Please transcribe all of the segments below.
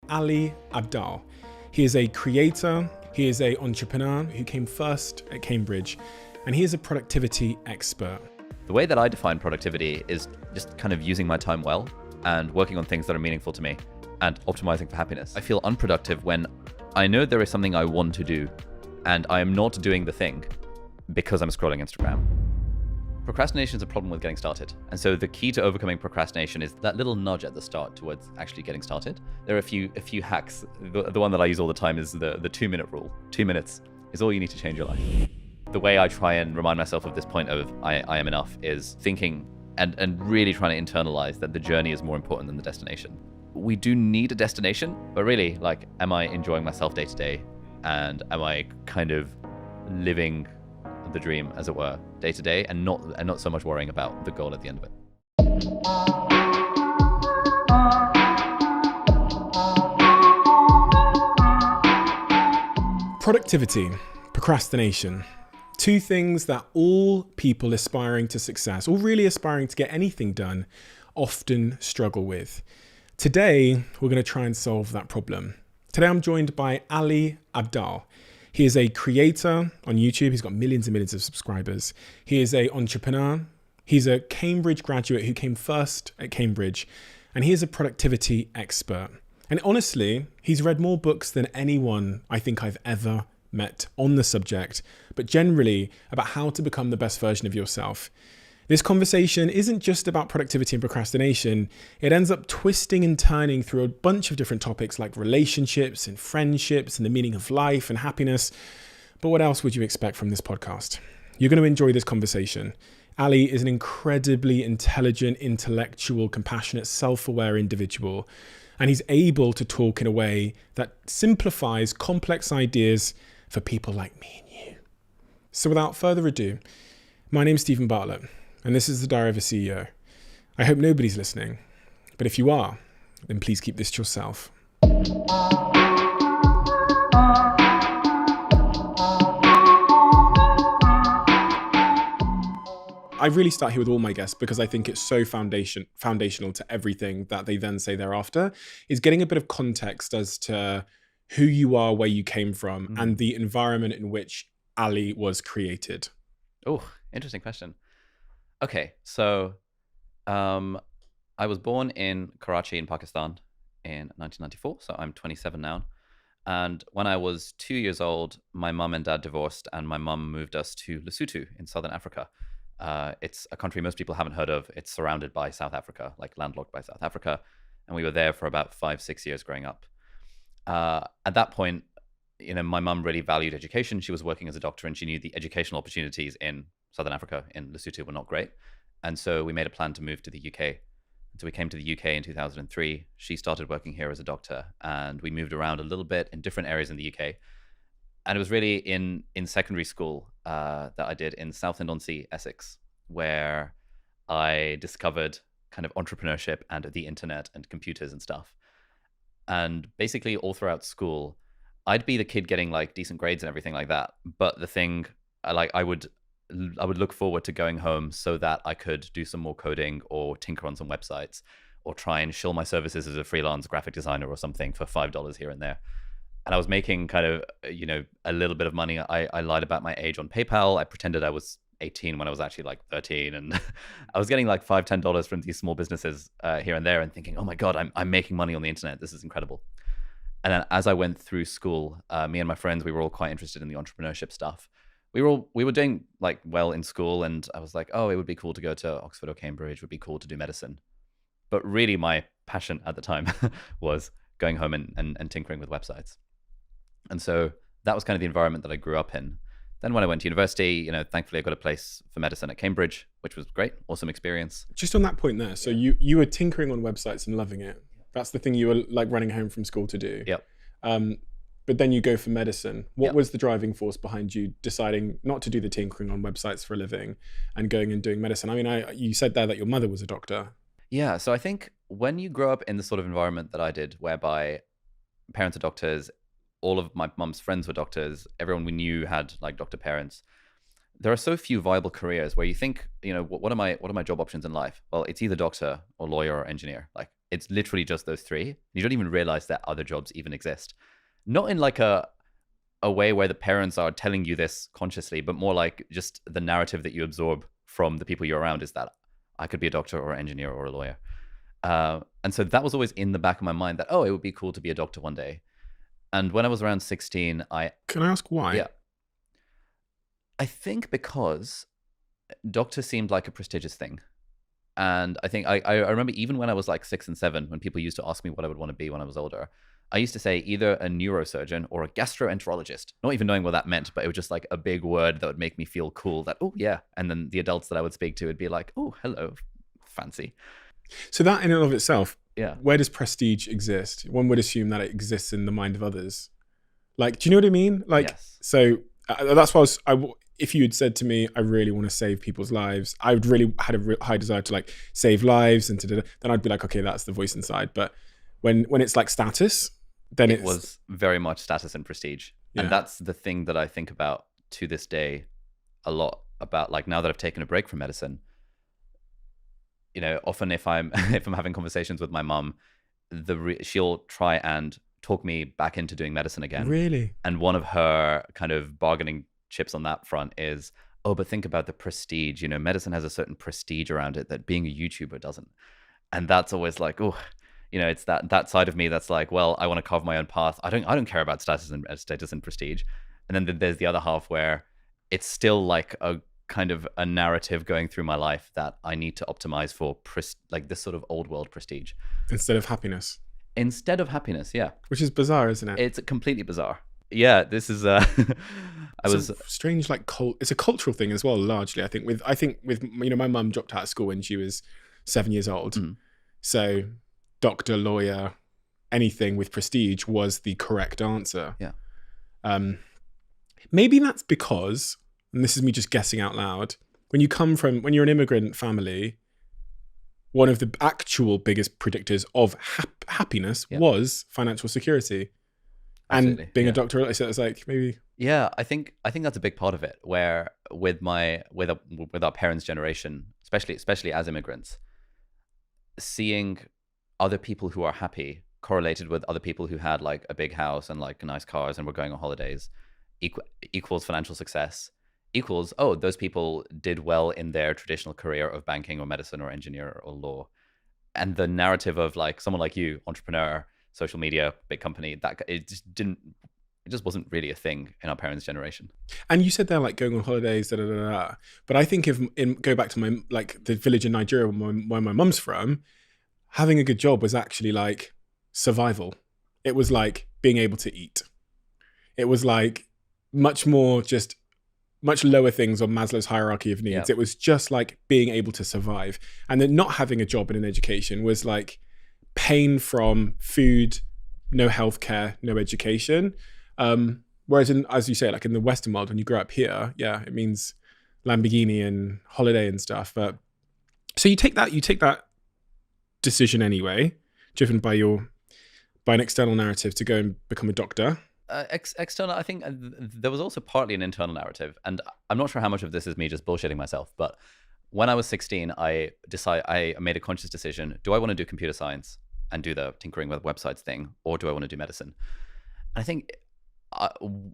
Ali Abdaal. He is a creator, he is an entrepreneur who came first at Cambridge, and he is a productivity expert. The way that I define productivity is just kind of using my time well and working on things that are meaningful to me and optimizing for happiness. I feel unproductive when I know there is something I want to do and I am not doing the thing because I'm scrolling Instagram. Procrastination is a problem with getting started. And so the key to overcoming procrastination is that little nudge at the start towards actually getting started. There are a few hacks. The one that I use all the time is the 2-minute rule. 2 minutes is all you need to change your life. The way I try and remind myself of this point of I am enough is thinking and really trying to internalize that the journey is more important than the destination. We do need a destination, but really, like, am I enjoying myself day to day? And am I kind of living the dream, as it were, day to day, and not so much worrying about the goal at the end of it. Productivity, procrastination. Two things that all people aspiring to success, or really aspiring to get anything done, often struggle with. Today, we're going to try and solve that problem. Today, I'm joined by Ali Abdaal. He is a creator on YouTube. He's got millions and millions of subscribers. He is an entrepreneur. He's a Cambridge graduate who came first at Cambridge, and he is a productivity expert. And honestly, he's read more books than anyone I think I've ever met on the subject, but generally about how to become the best version of yourself. This conversation isn't just about productivity and procrastination. It ends up twisting and turning through a bunch of different topics like relationships and friendships and the meaning of life and happiness. But what else would you expect from this podcast? You're going to enjoy this conversation. Ali is an incredibly intelligent, intellectual, compassionate, self-aware individual, and he's able to talk in a way that simplifies complex ideas for people like me and you. So without further ado, my name's Stephen Bartlett, and this is the Diary of a CEO. I hope nobody's listening, but if you are, then please keep this to yourself. I really start here with all my guests because I think it's so foundational to everything that they then say thereafter, is getting a bit of context as to who you are, where you came from, and the environment in which Ali was created. Oh, interesting question. Okay, so I was born in Karachi in Pakistan in 1994, so I'm 27 now. And when I was 2 years old, my mum and dad divorced, and my mum moved us to Lesotho in Southern Africa. It's a country most people haven't heard of. It's surrounded by South Africa, like landlocked by South Africa. And we were there for about 5-6 years growing up. At that point, my mum really valued education. She was working as a doctor, and she knew the educational opportunities in Southern Africa, in Lesotho, were not great. And so we made a plan to move to the UK. So we came to the UK in 2003. She started working here as a doctor, and we moved around a little bit in different areas in the UK. And it was really in secondary school that I did in Southend-on-Sea, Essex, where I discovered kind of entrepreneurship and the internet and computers and stuff. And basically all throughout school, I'd be the kid getting like decent grades and everything like that. But the thing, I would look forward to going home so that I could do some more coding or tinker on some websites or try and shill my services as a freelance graphic designer or something for $5 here and there. And I was making kind of, a little bit of money. I lied about my age on PayPal. I pretended I was 18 when I was actually like 13. And I was getting like $5, $10 from these small businesses here and there and thinking, oh my God, I'm making money on the internet. This is incredible. And then as I went through school, me and my friends, we were all quite interested in the entrepreneurship stuff. We were doing like well in school, and I was like, oh, it would be cool to go to Oxford or Cambridge. It would be cool to do medicine. But really my passion at the time was going home and tinkering with websites. And so that was kind of the environment that I grew up in. Then when I went to university, thankfully I got a place for medicine at Cambridge, which was great, awesome experience. Just on that point there, so you were tinkering on websites and loving it. That's the thing you were like running home from school to do. Yep. But then you go for medicine. What was the driving force behind you deciding not to do the tinkering on websites for a living and going and doing medicine? I mean, you said there that your mother was a doctor. Yeah, so I think when you grow up in the sort of environment that I did, whereby parents are doctors, all of my mum's friends were doctors, everyone we knew had like doctor parents, there are so few viable careers where you think, what are my job options in life? Well, it's either doctor or lawyer or engineer. Like It's literally just those three. You don't even realize that other jobs even exist. Not in like a way where the parents are telling you this consciously, but more like just the narrative that you absorb from the people you're around is that I could be a doctor or an engineer or a lawyer. And so that was always in the back of my mind that, oh, it would be cool to be a doctor one day. And when I was around 16, Can I ask why? Yeah. I think because doctor seemed like a prestigious thing. And I think I remember even when I was like 6 and 7, when people used to ask me what I would want to be when I was older, I used to say either a neurosurgeon or a gastroenterologist, not even knowing what that meant, but it was just like a big word that would make me feel cool that, oh, yeah. And then the adults that I would speak to would be like, oh, hello, fancy. So that in and of itself, Yeah. where does prestige exist? One would assume that it exists in the mind of others. Like, do you know what I mean? Like, Yes. so that's why if you had said to me, I really want to save people's lives, I would really had a high desire to like save lives and then I'd be like, okay, that's the voice inside. But when it's like status, then it was very much status and prestige. Yeah. And that's the thing that I think about to this day a lot, about like now that I've taken a break from medicine. You know, often if I'm having conversations with my mum, she'll try and talk me back into doing medicine again. Really? And one of her kind of bargaining chips on that front is, oh, but think about the prestige. You know, medicine has a certain prestige around it that being a YouTuber doesn't. And that's always like, oh, you know, it's that side of me that's like, well, I want to carve my own path. I don't care about status and prestige. And then there's the other half where it's still like a kind of a narrative going through my life that I need to optimize for like this sort of old world prestige instead of happiness. Instead of happiness, yeah. Which is bizarre, isn't it? It's completely bizarre. Yeah, this is It's a strange, like it's a cultural thing as well, largely. I think with you know, my mum dropped out of school when she was 7 years old. Mm. So doctor, lawyer, anything with prestige was the correct answer. Yeah. Maybe that's because, and this is me just guessing out loud, when you're an immigrant family, one of the actual biggest predictors of happiness was financial security. Absolutely, and being a doctor, so it's like maybe. Yeah, I think that's a big part of it. Where with our parents' generation, especially as immigrants, seeing other people who are happy correlated with other people who had like a big house and like nice cars and were going on holidays equals financial success, equals, oh, those people did well in their traditional career of banking or medicine or engineer or law. And the narrative of like someone like you, entrepreneur, social media, big company, that it just wasn't really a thing in our parents' generation. And you said they're like going on holidays, but I think go back to the village in Nigeria where my mum's from, having a good job was actually like survival. It was like being able to eat. It was like much lower things on Maslow's hierarchy of needs. Yeah. It was just like being able to survive. And then not having a job and an education was like pain from food, no healthcare, no education. Whereas as you say, like in the Western world, when you grow up here, yeah, it means Lamborghini and holiday and stuff. But so you take that decision anyway, driven by an external narrative to go and become a doctor. External, I think there was also partly an internal narrative, and I'm not sure how much of this is me just bullshitting myself, but when I was 16, I made a conscious decision. Do I want to do computer science and do the tinkering with websites thing, or do I want to do medicine? And I think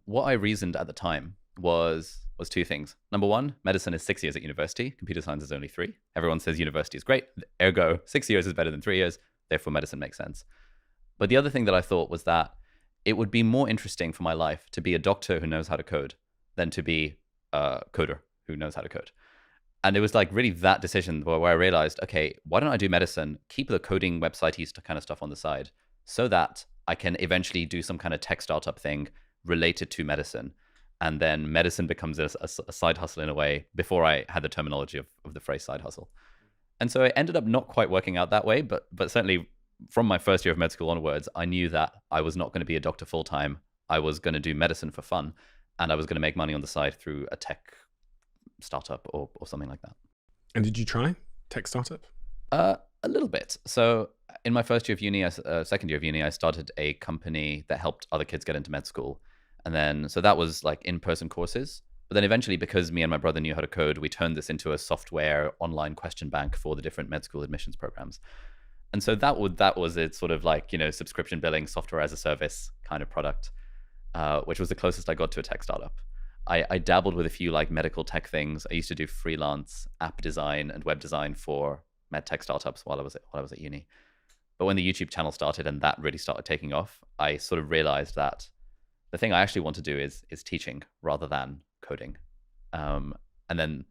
what I reasoned at the time was two things. Number one, medicine is 6 years at university. Computer science is only 3. Everyone says university is great. Ergo, 6 years is better than 3 years. Therefore, medicine makes sense. But the other thing that I thought was that it would be more interesting for my life to be a doctor who knows how to code than to be a coder who knows how to code. And it was like really that decision where I realized, okay, why don't I do medicine, keep the coding website-y kind of stuff on the side so that I can eventually do some kind of tech startup thing related to medicine. And then medicine becomes a side hustle in a way before I had the terminology of the phrase side hustle. And so it ended up not quite working out that way, but certainly from my first year of med school onwards, I knew that I was not going to be a doctor full time. I was going to do medicine for fun, and I was going to make money on the side through a tech startup or something like that. And did you try tech startup? A little bit. So in my first year of uni, second year of uni, I started a company that helped other kids get into med school. And then, so that was like in-person courses. But then eventually, because me and my brother knew how to code, we turned this into a software online question bank for the different med school admissions programs. And so that was it, sort of like, subscription billing, software as a service kind of product, which was the closest I got to a tech startup. I dabbled with a few like medical tech things. I used to do freelance app design and web design for med tech startups while I was at uni. But when the YouTube channel started and that really started taking off, I sort of realized that the thing I actually want to do is teaching rather than coding. And then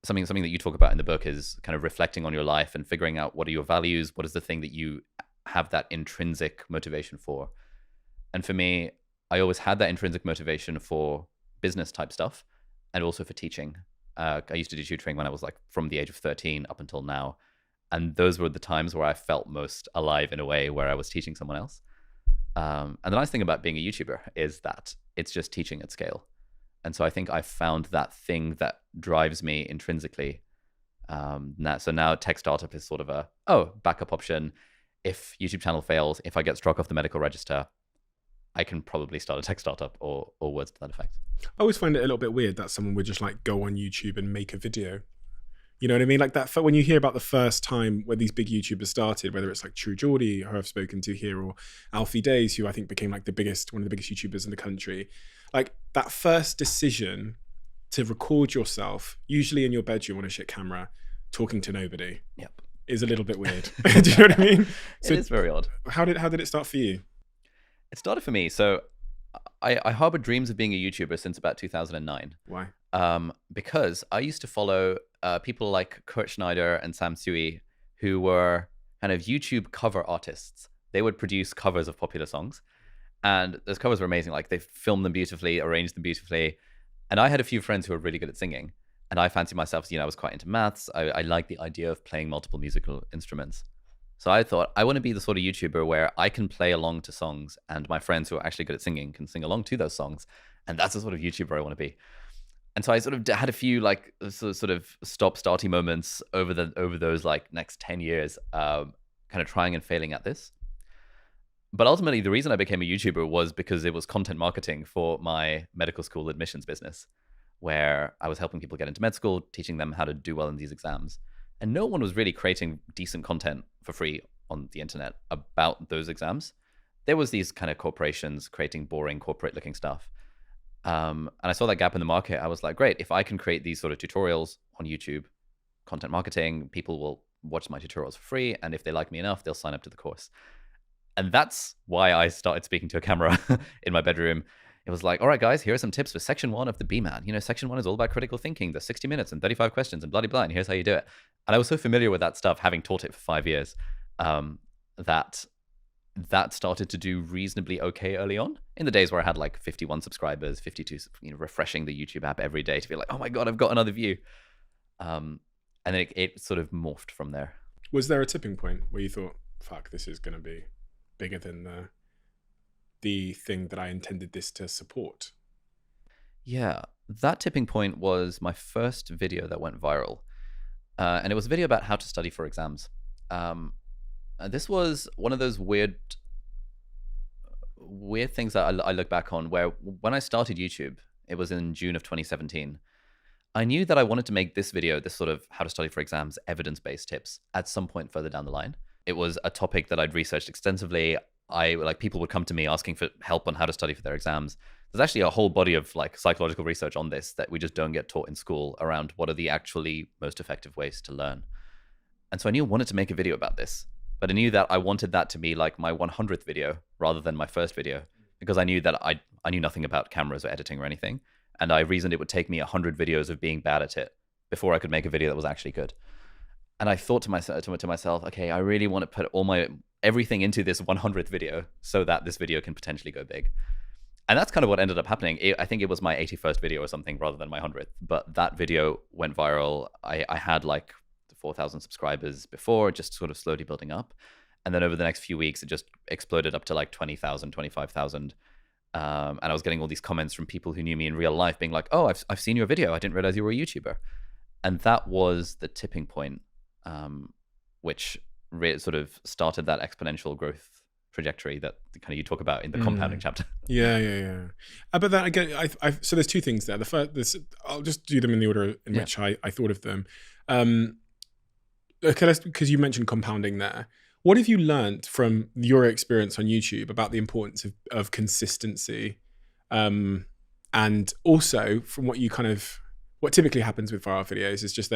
something that you talk about in the book is kind of reflecting on your life and figuring out what are your values, what is the thing that you have that intrinsic motivation for. And for me, I always had that intrinsic motivation for business type stuff and also for teaching. I used to do tutoring when I was like from the age of 13 up until now. And those were the times where I felt most alive in a way, where I was teaching someone else. And the nice thing about being a YouTuber is that it's just teaching at scale. And so I think I found that thing that drives me intrinsically. So now tech startup is sort of a backup option. If YouTube channel fails, if I get struck off the medical register, I can probably start a tech startup or words to that effect. I always find it a little bit weird that someone would just like go on YouTube and make a video. You know what I mean? Like that, when you hear about the first time when these big YouTubers started, whether it's like True Geordie, who I've spoken to here, or Alfie Days, who I think became like one of the biggest YouTubers in the country, like that first decision to record yourself, usually in your bedroom on a shit camera, talking to nobody, is a little bit weird. Do you know what I mean? So it is very odd. How did it start for you? It started for me. So I harbored dreams of being a YouTuber since about 2009. Why? Because I used to follow people like Kurt Schneider and Sam Sui, who were kind of YouTube cover artists. They would produce covers of popular songs, and those covers were amazing. Like they filmed them beautifully, arranged them beautifully. And I had a few friends who were really good at singing, and I fancied myself, I was quite into maths. I liked the idea of playing multiple musical instruments. So I thought, I want to be the sort of YouTuber where I can play along to songs and my friends who are actually good at singing can sing along to those songs. And that's the sort of YouTuber I want to be. And so I sort of had a few like sort of stop-starty moments over those like next 10 years, kind of trying and failing at this. But ultimately, the reason I became a YouTuber was because it was content marketing for my medical school admissions business, where I was helping people get into med school, teaching them how to do well in these exams. And no one was really creating decent content for free on the internet about those exams. There was these kind of corporations creating boring corporate looking stuff. And I saw that gap in the market. I was like, great, if I can create these sort of tutorials on YouTube, content marketing, people will watch my tutorials for free. And if they like me enough, they'll sign up to the course. And that's why I started speaking to a camera in my bedroom. It was like, all right, guys, here are some tips for section 1 of the BMAT. Section 1 is all about critical thinking. There's 60 minutes and 35 questions and blah, blah, blah. And here's how you do it. And I was so familiar with that stuff, having taught it for 5 years, that started to do reasonably okay early on. In the days where I had like 51 subscribers, 52, refreshing the YouTube app every day to feel like, oh my God, I've got another view. And then it sort of morphed from there. Was there a tipping point where you thought, fuck, this is going to be bigger than the thing that I intended this to support? Yeah, that tipping point was my first video that went viral. And it was a video about how to study for exams. And this was one of those weird things that I look back on, where when I started YouTube, it was in June of 2017. I knew that I wanted to make this video, this sort of how to study for exams, evidence-based tips, at some point further down the line. It was a topic that I'd researched extensively. People would come to me asking for help on how to study for their exams. There's actually a whole body of like psychological research on this that we just don't get taught in school around what are the actually most effective ways to learn. And so I knew I wanted to make a video about this, but I knew that I wanted that to be like my 100th video rather than my first video, because I knew that I knew nothing about cameras or editing or anything. And I reasoned it would take me 100 videos of being bad at it before I could make a video that was actually good. And I thought to myself, okay, I really want to put everything into this 100th video so that this video can potentially go big. And that's kind of what ended up happening. I think it was my 81st video or something rather than my 100th. But that video went viral. I had like 4,000 subscribers before, just sort of slowly building up. And then over the next few weeks, it just exploded up to like 20,000, 25,000. And I was getting all these comments from people who knew me in real life being like, oh, I've seen your video. I didn't realize you were a YouTuber. And that was the tipping point, which sort of started that exponential growth trajectory that kind of you talk about in the compounding chapter. Yeah. But then again, so there's two things there. The first, I'll just do them in the order in which I thought of them. Okay, because you mentioned compounding there. What have you learned from your experience on YouTube about the importance of consistency? And also from what typically happens with viral videos is just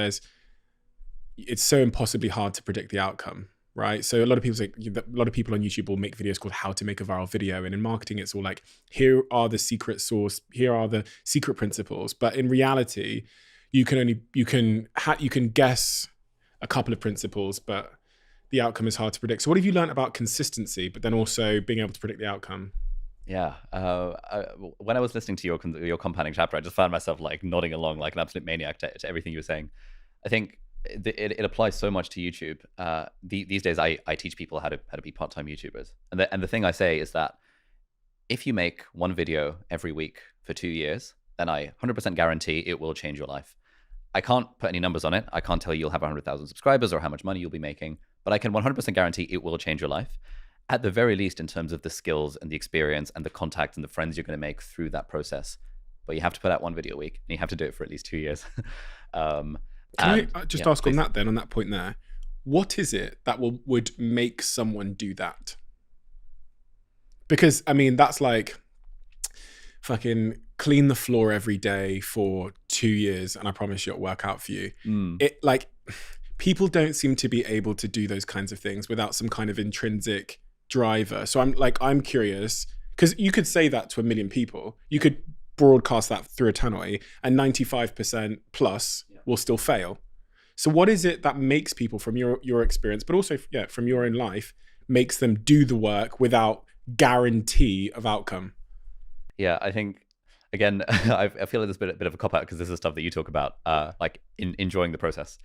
it's so impossibly hard to predict the outcome, right? So a lot of people on YouTube will make videos called how to make a viral video. And in marketing, it's all like, here are the secret sauce, here are the secret principles. But in reality, you can guess a couple of principles, but the outcome is hard to predict. So what have you learned about consistency, but then also being able to predict the outcome? Yeah. When I was listening to your compounding chapter, I just found myself like nodding along like an absolute maniac to everything you were saying. I think it applies so much to YouTube. These days, I teach people how to be part-time YouTubers, and the thing I say is that if you make one video every week for 2 years, then I 100% guarantee it will change your life. I can't put any numbers on it. I can't tell you you'll have 100,000 subscribers or how much money you'll be making, but I can 100% guarantee it will change your life. At the very least, in terms of the skills and the experience and the contacts and the friends you're going to make through that process. But you have to put out one video a week, and you have to do it for at least 2 years. Can I just ask please. On that point there, what is it that would make someone do that? Because, I mean, that's like fucking clean the floor every day for 2 years, and I promise you it'll work out for you. It like, people don't seem to be able to do those kinds of things without some kind of intrinsic driver. So I'm curious, because you could say that to 1 million people. You could broadcast that through a tannoy, and 95% plus will still fail. So what is it that makes people, from your experience, but also from your own life, makes them do the work without guarantee of outcome? Yeah, I think, again, I feel like there's a bit of a cop-out because this is stuff that you talk about, like enjoying the process.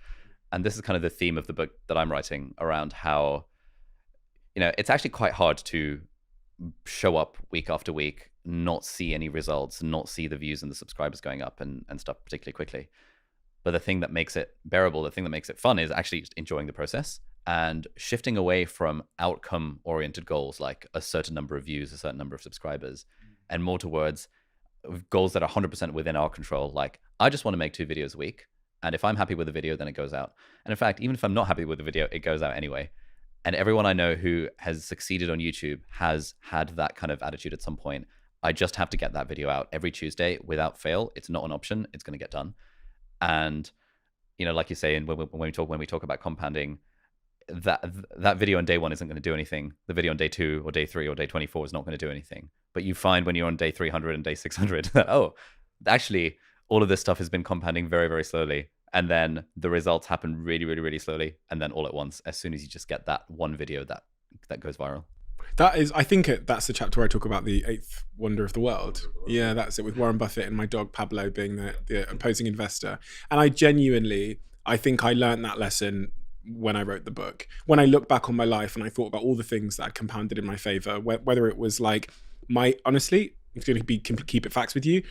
And this is kind of the theme of the book that I'm writing around how, it's actually quite hard to show up week after week, not see any results, not see the views and the subscribers going up and stuff particularly quickly. But the thing that makes it bearable, the thing that makes it fun is actually just enjoying the process and shifting away from outcome-oriented goals like a certain number of views, a certain number of subscribers, and more towards goals that are 100% within our control. Like, I just want to make 2 videos a week. And if I'm happy with the video, then it goes out. And in fact, even if I'm not happy with the video, it goes out anyway. And everyone I know who has succeeded on YouTube has had that kind of attitude at some point. I just have to get that video out every Tuesday without fail. It's not an option. It's going to get done. And, like you say, and when we talk about compounding, that video on day 1 isn't going to do anything. The video on day 2 or day 3 or day 24 is not going to do anything. But you find when you're on day 300 and day 600 that, actually, all of this stuff has been compounding very, very slowly. And then the results happen really, really, really slowly. And then all at once, as soon as you just get that one video that goes viral. I think that's the chapter where I talk about the 8th wonder of the world. Yeah, that's it, with Warren Buffett and my dog Pablo being the opposing investor. And I think I learned that lesson when I wrote the book. When I look back on my life and I thought about all the things that had compounded in my favor, whether it was like honestly, I'm going to keep it facts with you,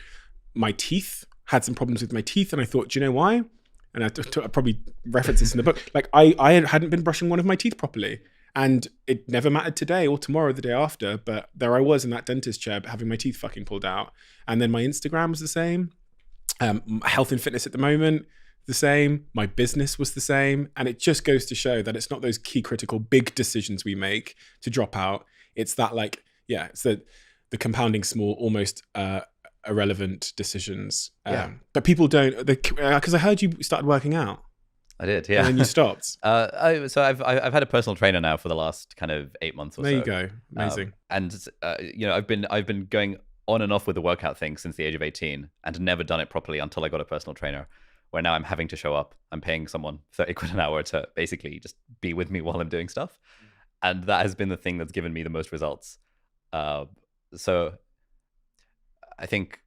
my teeth, had some problems with my teeth, and I thought, do you know why? And I probably reference this in the book. Like, I hadn't been brushing one of my teeth properly, and it never mattered today or tomorrow or the day after, but there I was in that dentist chair having my teeth fucking pulled out. And then my Instagram was the same. Health and fitness at the moment, the same. My business was the same. And it just goes to show that it's not those key critical big decisions we make to drop out. It's that it's the compounding small, almost irrelevant decisions. But people don't, because I heard you started working out. I did, yeah. And then you stopped. So I've had a personal trainer now for the last kind of 8 months or so. There you go, amazing. I've been going on and off with the workout thing since the age of 18, and never done it properly until I got a personal trainer. Where now I'm having to show up. I'm paying someone 30 quid an hour to basically just be with me while I'm doing stuff, and that has been the thing that's given me the most results. So I think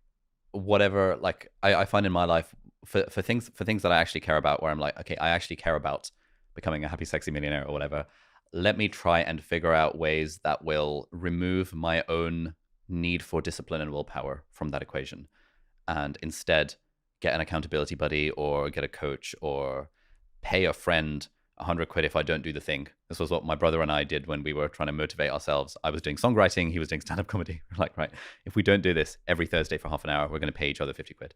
whatever, like I find in my life for things that I actually care about, where I'm like, okay, I actually care about becoming a happy, sexy millionaire or whatever. Let me try and figure out ways that will remove my own need for discipline and willpower from that equation, and instead get an accountability buddy or get a coach or pay a friend 100 quid if I don't do the thing. This was what my brother and I did when we were trying to motivate ourselves. I was doing songwriting, he was doing stand-up comedy. We're like, right, if we don't do this every Thursday for half an hour, we're going to pay each other 50 quid.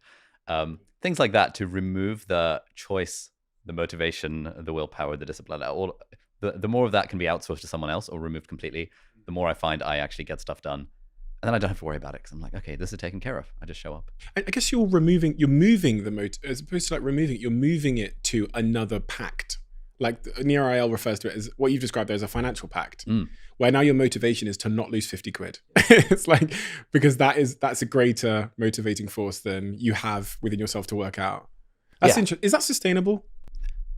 Things like that to remove the choice, the motivation, the willpower, the discipline, all the more of that can be outsourced to someone else or removed completely, the more I find I actually get stuff done. And then I don't have to worry about it because I'm like, okay, this is taken care of. I just show up. I guess you're moving the motor, as opposed to like removing it, you're moving it to another pact. Like NearIL refers to it as what you've described as a financial pact, where now your motivation is to not lose 50 quid. It's like, because that's a greater motivating force than you have within yourself to work out. That's interesting. Is that sustainable?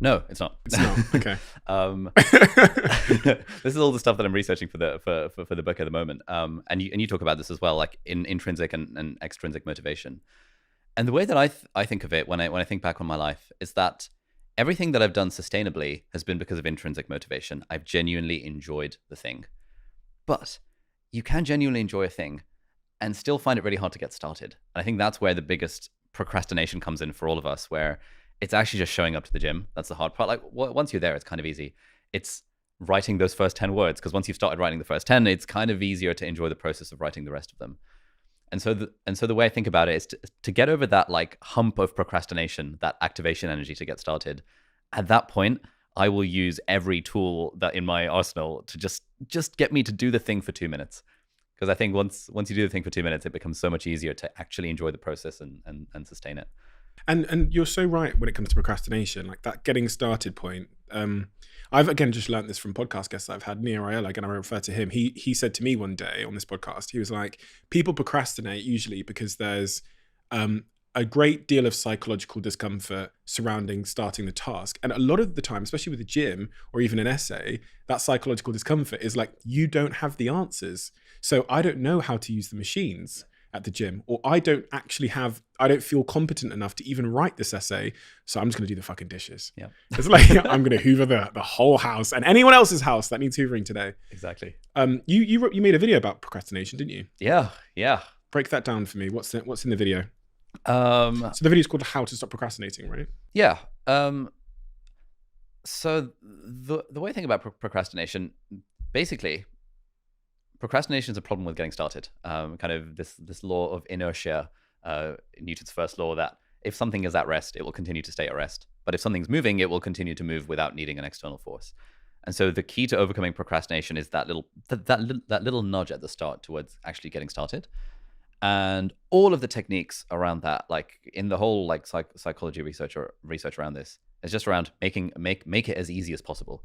No, it's not. It's not. Okay. This is all the stuff that I'm researching for the book at the moment. And you talk about this as well, like in intrinsic and extrinsic motivation. And the way that I think of it when I think back on my life is that everything that I've done sustainably has been because of intrinsic motivation. I've genuinely enjoyed the thing. But you can genuinely enjoy a thing and still find it really hard to get started. And I think that's where the biggest procrastination comes in for all of us, where it's actually just showing up to the gym. That's the hard part. Like once you're there, it's kind of easy. It's writing those first 10 words, because once you've started writing the first 10, it's kind of easier to enjoy the process of writing the rest of them. And so the way I think about it is to get over that like hump of procrastination, that activation energy to get started. At that point, I will use every tool that in my arsenal to just get me to do the thing for 2 minutes. Because I think once you do the thing for 2 minutes, it becomes so much easier to actually enjoy the process and sustain it. And you're so right when it comes to procrastination, like that getting started point. I've again just learned this from podcast guests I've had. NearIL, again, I refer to him. He said to me one day on this podcast, he was like, people procrastinate usually because there's a great deal of psychological discomfort surrounding starting the task. And a lot of the time, especially with the gym or even an essay, that psychological discomfort is like, you don't have the answers. So I don't know how to use the machines at the gym, or I don't feel competent enough to even write this essay. So I'm just going to do the fucking dishes. Yeah. It's like, I'm going to hoover the whole house and anyone else's house that needs hoovering today. Exactly. You made a video about procrastination, didn't you? Yeah. Break that down for me. What's in the video? So the video is called How to Stop Procrastinating, right? Yeah. So the way I think about procrastination, basically, procrastination is a problem with getting started. Kind of this law of inertia, Newton's first law, that if something is at rest, it will continue to stay at rest. But if something's moving, it will continue to move without needing an external force. And so the key to overcoming procrastination is that little nudge at the start towards actually getting started. And all of the techniques around that, like in the whole like psychology research around this, is just around make it as easy as possible.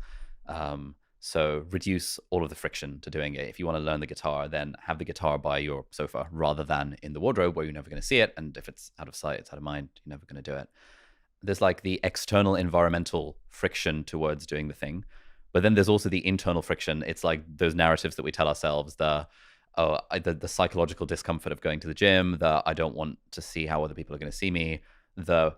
So reduce all of the friction to doing it. If you want to learn the guitar, then have the guitar by your sofa rather than in the wardrobe where you're never going to see it. And if it's out of sight, it's out of mind, you're never going to do it. There's like the external environmental friction towards doing the thing. But then there's also the internal friction. It's like those narratives that we tell ourselves, the psychological discomfort of going to the gym, the I don't want to see how other people are going to see me, the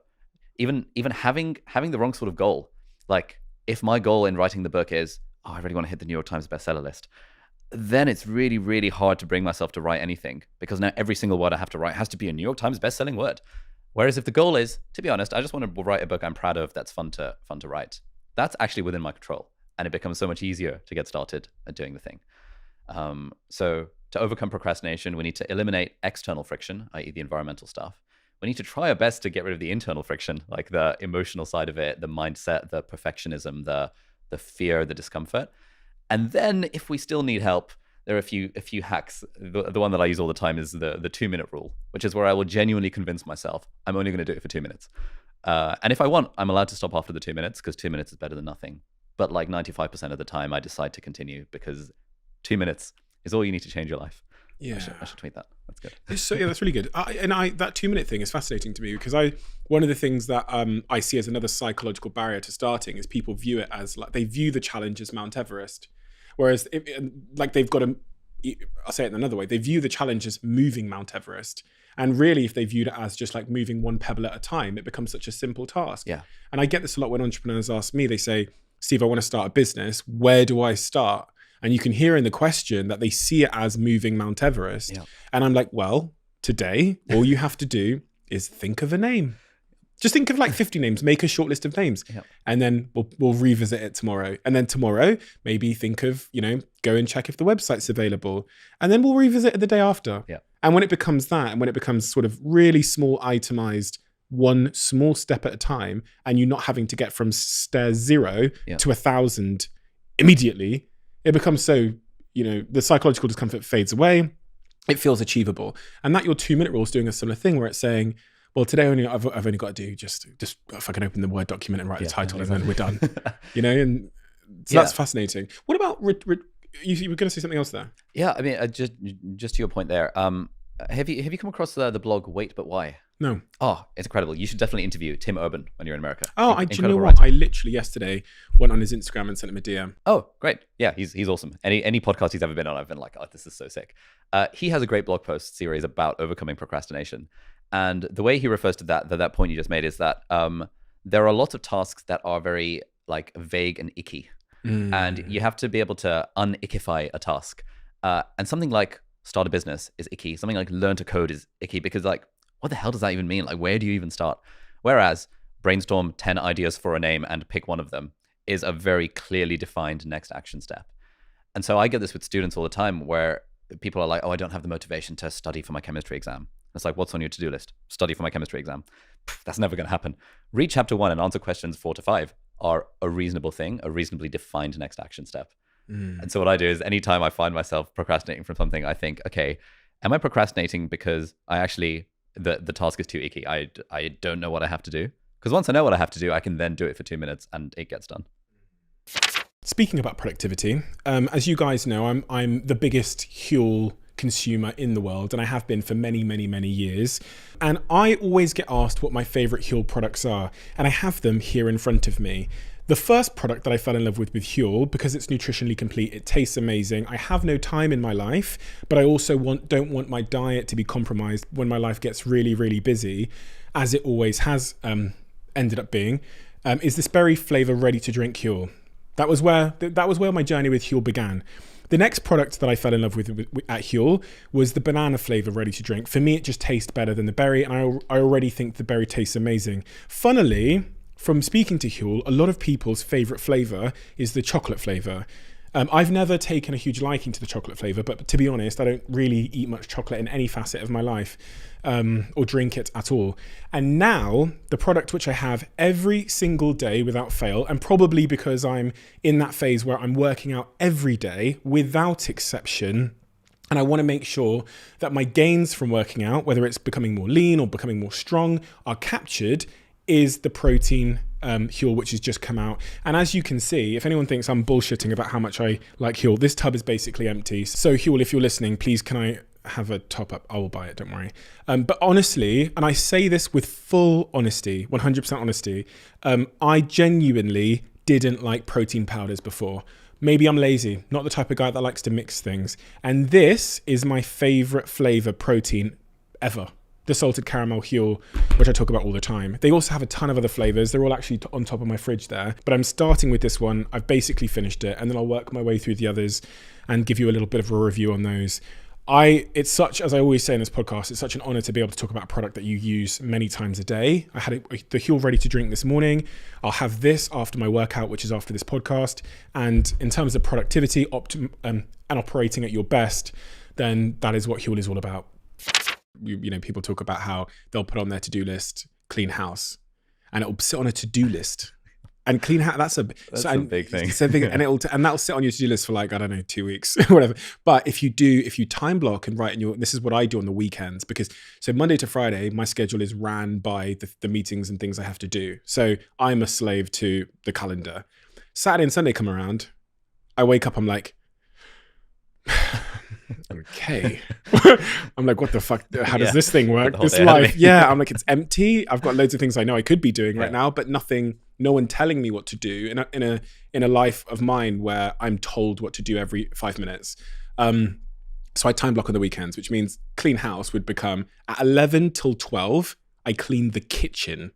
even having the wrong sort of goal. Like if my goal in writing the book is, I really want to hit the New York Times bestseller list, then it's really, really hard to bring myself to write anything, because now every single word I have to write has to be a New York Times bestselling word. Whereas if the goal is, to be honest, I just want to write a book I'm proud of, that's fun to write, that's actually within my control. And it becomes so much easier to get started at doing the thing. So to overcome procrastination, we need to eliminate external friction, i.e. the environmental stuff. We need to try our best to get rid of the internal friction, like the emotional side of it, the mindset, the perfectionism, the fear, the discomfort. And then if we still need help, there are a few hacks. The one that I use all the time is the 2-minute rule, which is where I will genuinely convince myself I'm only going to do it for 2 minutes. And if I want, I'm allowed to stop after the 2 minutes, because 2 minutes is better than nothing. But like 95% of the time, I decide to continue, because 2 minutes is all you need to change your life. Yeah, I should tweet that. That's good. That's really good. That 2-minute thing is fascinating to me, because one of the things that I see as another psychological barrier to starting is people view it as like, they view the challenge as Mount Everest, whereas they've got I'll say it in another way, they view the challenge as moving Mount Everest. And really, if they viewed it as just like moving one pebble at a time, it becomes such a simple task. Yeah. And I get this a lot when entrepreneurs ask me, they say, Steve, I want to start a business. Where do I start? And you can hear in the question that they see it as moving Mount Everest. Yeah. And I'm like, well, today, all you have to do is think of a name. Just think of like 50 names, make a short list of names. Yeah. And then we'll revisit it tomorrow. And then tomorrow, maybe think of, go and check if the website's available. And then we'll revisit it the day after. Yeah. And when it becomes that, and when it becomes sort of really small, itemized, one small step at a time, and you're not having to get from stair 0 to 1,000 immediately, it becomes so, the psychological discomfort fades away. It feels achievable. And that your 2-minute rule is doing a similar thing where it's saying, well, today I've only got to do just if I can open the Word document and write the title and then we're done. And so that's fascinating. What about, you were going to say something else there? Yeah, I mean, just to your point there, have you come across the blog Wait But Why? No. Oh, it's incredible. You should definitely interview Tim Urban when you're in America. Oh, do you know what? I literally yesterday went on his Instagram and sent him a DM. Oh, great. Yeah, he's awesome. Any podcast he's ever been on, I've been like, oh, this is so sick. He has a great blog post series about overcoming procrastination. And the way he refers to that point you just made is that there are lots of tasks that are very like vague and icky. And you have to be able to un-ickify a task. And something like start a business is icky. Something like learn to code is icky because like, what the hell does that even mean? Like, where do you even start? Whereas brainstorm 10 ideas for a name and pick one of them is a very clearly defined next action step. And so I get this with students all the time where people are like, oh, I don't have the motivation to study for my chemistry exam. It's like, what's on your to-do list? Study for my chemistry exam. That's never going to happen. Read chapter 1 and answer questions 4 to 5 are a reasonable thing, a reasonably defined next action step. And so what I do is anytime I find myself procrastinating from something, I think, okay, am I procrastinating because I actually... the task is too icky. I don't know what I have to do. Because once I know what I have to do, I can then do it for 2 minutes and it gets done. Speaking about productivity, as you guys know, I'm the biggest Huel consumer in the world, and I have been for many, many, many years. And I always get asked what my favorite Huel products are, and I have them here in front of me. The first product that I fell in love with Huel, because it's nutritionally complete, it tastes amazing. I have no time in my life, but I also don't want my diet to be compromised when my life gets really, really busy, as it always has ended up being, is this berry flavor ready to drink Huel. That was where my journey with Huel began. The next product that I fell in love with at Huel was the banana flavor ready to drink. For me, it just tastes better than the berry, and I already think the berry tastes amazing. Funnily, from speaking to Huel, a lot of people's favorite flavor is the chocolate flavor. I've never taken a huge liking to the chocolate flavor, but to be honest, I don't really eat much chocolate in any facet of my life, or drink it at all. And now the product which I have every single day without fail, and probably because I'm in that phase where I'm working out every day without exception, and I want to make sure that my gains from working out, whether it's becoming more lean or becoming more strong, are captured, is the protein Huel, which has just come out. And as you can see, if anyone thinks I'm bullshitting about how much I like Huel, this tub is basically empty. So Huel, if you're listening, please can I have a top up? I will buy it, don't worry. But honestly, and I say this with full honesty, 100% honesty, I genuinely didn't like protein powders before. Maybe I'm lazy, not the type of guy that likes to mix things. And this is my favorite flavor protein ever. The salted caramel Huel, which I talk about all the time. They also have a ton of other flavors. They're all actually on top of my fridge there, but I'm starting with this one. I've basically finished it, and then I'll work my way through the others and give you a little bit of a review on those. It's such, as I always say in this podcast, it's such an honor to be able to talk about a product that you use many times a day. I had the Huel ready to drink this morning. I'll have this after my workout, which is after this podcast. And in terms of productivity, and operating at your best, then that is what Huel is all about. People talk about how they'll put on their to-do list, clean house, and it'll sit on a to-do list. And clean house, that's a big thing. It's a big, and that'll sit on your to-do list for like, I don't know, 2 weeks, whatever. But if you time block and write in this is what I do on the weekends, because so Monday to Friday, my schedule is ran by the meetings and things I have to do. So I'm a slave to the calendar. Saturday and Sunday come around, I wake up, I'm like, okay. I'm like, what the fuck? How does this thing work? This life. Yeah. I'm like, it's empty. I've got loads of things I know I could be doing right now, but no one telling me what to do in a life of mine where I'm told what to do every 5 minutes. So I time block on the weekends, which means clean house would become at 11 till 12. I clean the kitchen.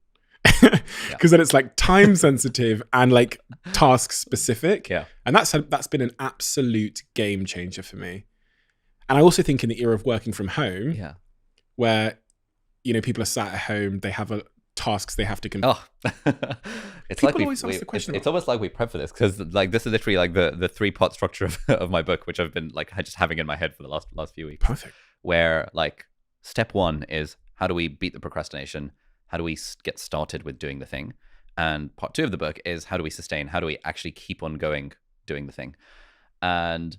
Because then it's like time sensitive and like task specific. Yeah. And that's been an absolute game changer for me. And I also think in the era of working from home, where, people are sat at home, they have tasks they have to complete. It's like it's almost like we prep for this, because like this is literally like the 3-part structure of my book, which I've been like just having in my head for the last few weeks. Perfect. Where like step 1 is, how do we beat the procrastination? How do we get started with doing the thing? And part 2 of the book is, how do we sustain? How do we actually keep on going doing the thing. And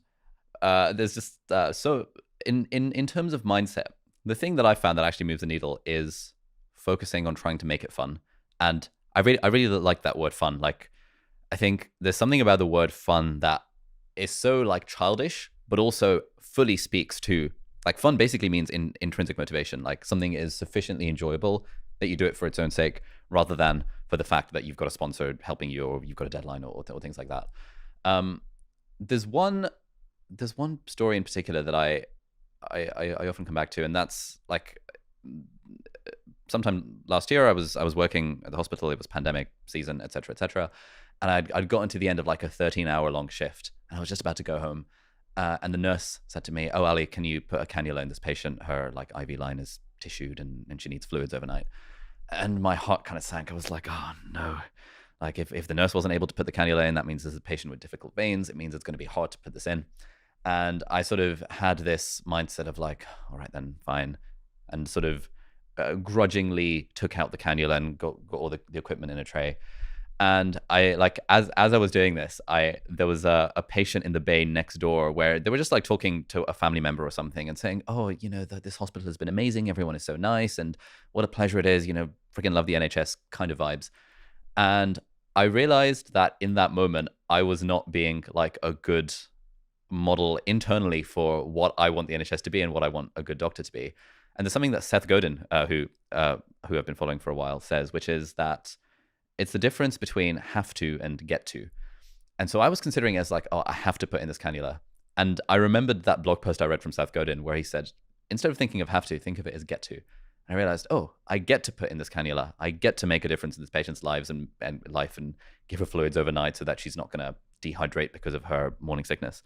there's just so in terms of mindset, the thing that I found that actually moves the needle is focusing on trying to make it fun. And I really like that word fun. Like, I think there's something about the word fun that is so like childish, but also fully speaks to, like, fun basically means intrinsic motivation. Like, something is sufficiently enjoyable that you do it for its own sake, rather than for the fact that you've got a sponsor helping you, or you've got a deadline, or things like that. There's one story in particular that I often come back to, and that's like, sometime last year I was working at the hospital. It was pandemic season, etc., and I'd gotten to the end of like a 13-hour long shift, and I was just about to go home, and the nurse said to me, "Oh, Ali, can you put a cannula in this patient? Her like IV line is tissued, and she needs fluids overnight." And my heart kind of sank. I was like, "Oh no." Like, if the nurse wasn't able to put the cannula in, that means there's a patient with difficult veins. It means it's going to be hard to put this in. And I sort of had this mindset of like, all right, then fine. And sort of grudgingly took out the cannula and got all the equipment in a tray. And I, like, as I was doing this, there was a patient in the bay next door where they were just like talking to a family member or something and saying, "Oh, you know, this hospital has been amazing. Everyone is so nice, and what a pleasure it is. You know, freaking love the NHS," kind of vibes. And I realized that in that moment, I was not being like a good model internally for what I want the NHS to be and what I want a good doctor to be. And there's something that Seth Godin, who I've been following for a while, says, which is that it's the difference between have to and get to. And so I was considering it as like, oh, I have to put in this cannula. And I remembered that blog post I read from Seth Godin where he said, instead of thinking of have to, think of it as get to. And I realized, oh, I get to put in this cannula. I get to make a difference in this patient's lives and life, and give her fluids overnight so that she's not going to dehydrate because of her morning sickness.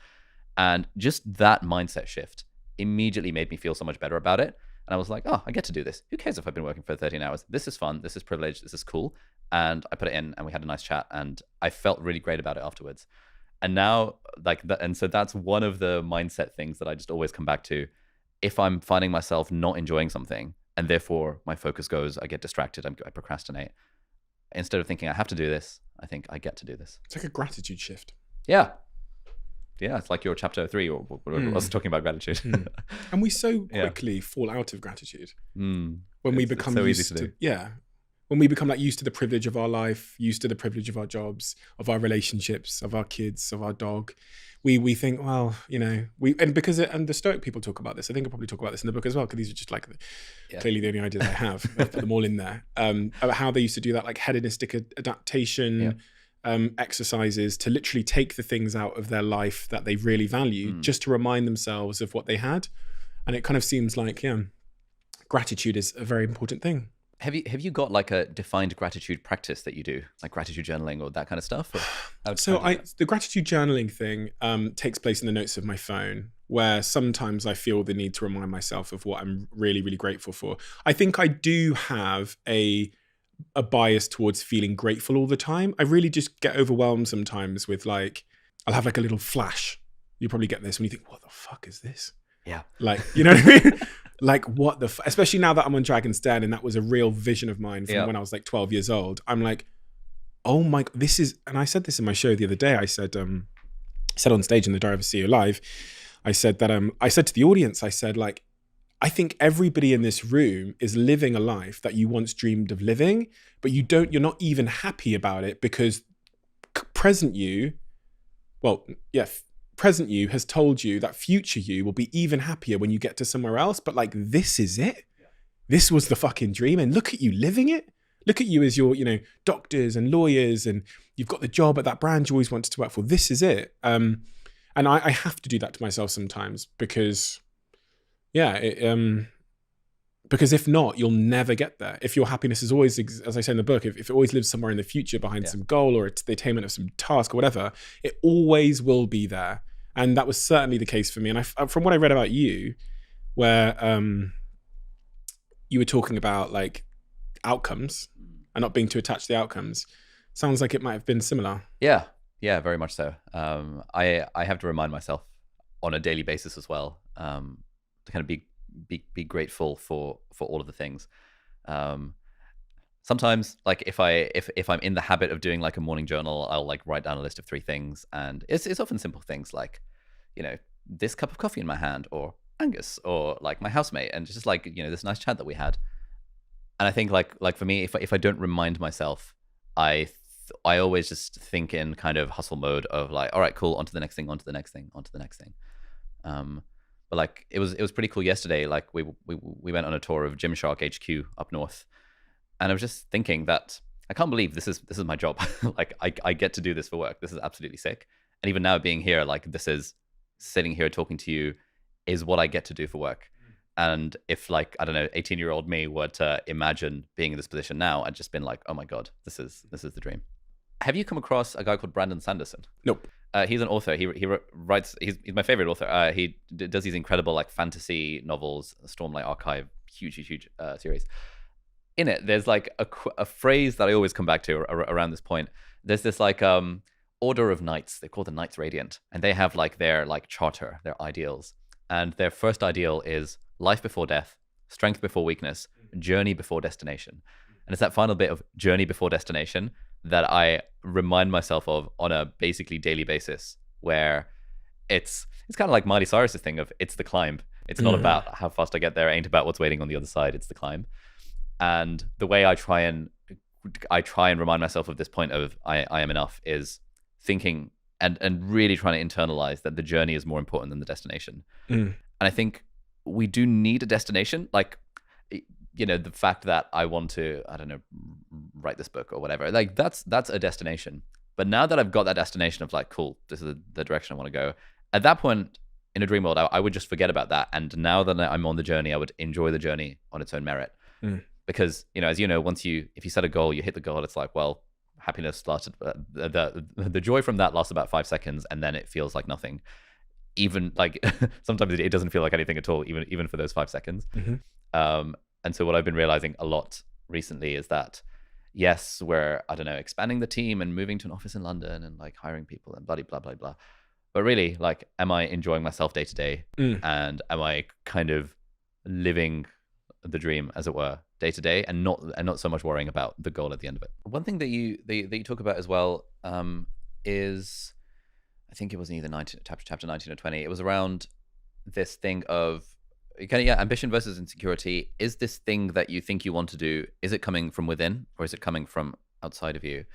And just that mindset shift immediately made me feel so much better about it. And I was like, oh, I get to do this. Who cares if I've been working for 13 hours? This is fun. This is privilege. This is cool. And I put it in, and we had a nice chat, and I felt really great about it afterwards. And now, like that, and so that's one of the mindset things that I just always come back to. If I'm finding myself not enjoying something, and therefore my focus goes, I get distracted, I procrastinate. Instead of thinking I have to do this, I think I get to do this. It's like a gratitude shift. Yeah. Yeah, it's like your chapter 3 or whatever I was talking about gratitude. And we so quickly fall out of gratitude when we become so used to when we become like used to the privilege of our life, used to the privilege of our jobs, of our relationships, of our kids, of our dog. We think, well, you know, and the Stoic people talk about this. I think I'll probably talk about this in the book as well, because these are just like clearly the only ideas I have. I've put them all in there. About how they used to do that, like hedonistic adaptation exercises to literally take the things out of their life that they really value, just to remind themselves of what they had. And it kind of seems like, gratitude is a very important thing. Have you got like a defined gratitude practice that you do, like gratitude journaling or that kind of stuff? The gratitude journaling thing takes place in the notes of my phone, where sometimes I feel the need to remind myself of what I'm really, really grateful for. I think I do have a bias towards feeling grateful all the time. I really just get overwhelmed sometimes with, like, I'll have like a little flash. You probably get this when you think, what the fuck is this? Yeah. Like, you know what I mean? Like, what the especially now that I'm on Dragon's Den, and that was a real vision of mine from when I was like 12 years old. I'm like, oh my, this is, and I said this in my show the other day. I said on stage in the Diary of a CEO Live, I said that I said to the audience, I said, like, I think everybody in this room is living a life that you once dreamed of living, but you're not even happy about it, because present you has told you that future you will be even happier when you get to somewhere else. But like, this is it. This was the fucking dream. And look at you living it. Look at you as your, doctors and lawyers, and you've got the job at that brand you always wanted to work for. This is it. And I have to do that to myself sometimes, because because if not, you'll never get there. If your happiness is always, as I say in the book, if it always lives somewhere in the future behind some goal, or it's the attainment of some task or whatever, it always will be there. And that was certainly the case for me. And from what I read about you, where you were talking about like outcomes and not being too attached to the outcomes, sounds like it might have been similar. Yeah, very much so. I have to remind myself on a daily basis as well, to kind of be grateful for all of the things. sometimes like if I'm in the habit of doing like a morning journal, I'll like write down a list of 3 things, and it's often simple things like, this cup of coffee in my hand, or Angus, or like my housemate, and just like, this nice chat that we had. And I think like for me, if I don't remind myself, I always just think in kind of hustle mode of like, all right, cool, on to the next thing, on to the next thing, on to the next thing. But like it was pretty cool yesterday. Like we went on a tour of Gymshark HQ up north, and I was just thinking that I can't believe this is my job. Like I get to do this for work. This is absolutely sick. And even now being here, like this is sitting here talking to you is what I get to do for work. And if like, I don't know, 18-year-old me were to imagine being in this position now, I'd just been like, oh my God, this is the dream. Have you come across a guy called Brandon Sanderson? Nope. He's an author. He writes. He's my favorite author. He does these incredible like fantasy novels, Stormlight Archive, huge series. In it, there's like a phrase that I always come back to around this point. There's this like order of knights. They're called the Knights Radiant, and they have like their like charter, their ideals. And their first ideal is life before death, strength before weakness, journey before destination. And it's that final bit of journey before destination that I remind myself of on a basically daily basis, where it's kind of like Miley Cyrus's thing of it's the climb. It's not about how fast I get there. It ain't about what's waiting on the other side. It's the climb. And the way I try and remind myself of this point of I am enough is thinking and really trying to internalize that the journey is more important than the destination. And I think we do need a destination. Like, the fact that I want to, I don't know, write this book or whatever, like that's a destination. But now that I've got that destination of like, cool, this is the direction I want to go. At that point in a dream world, I would just forget about that. And now that I'm on the journey, I would enjoy the journey on its own merit. Because, as you know, if you set a goal, you hit the goal, it's like, well, happiness lasted, the joy from that lasts about 5 seconds, and then it feels like nothing. Even like sometimes it doesn't feel like anything at all, even for those 5 seconds. And so what I've been realizing a lot recently is that, yes, we're, I don't know, expanding the team and moving to an office in London and like hiring people and blah, blah, blah, blah. But really, like, am I enjoying myself day to day? And am I kind of living the dream, as it were, day to day, and not so much worrying about the goal at the end of it? One thing that you talk about as well is, I think it was in either chapter 19 or 20. It was around this thing of ambition versus insecurity. Is this thing that you think you want to do, is it coming from within or is it coming from outside of you?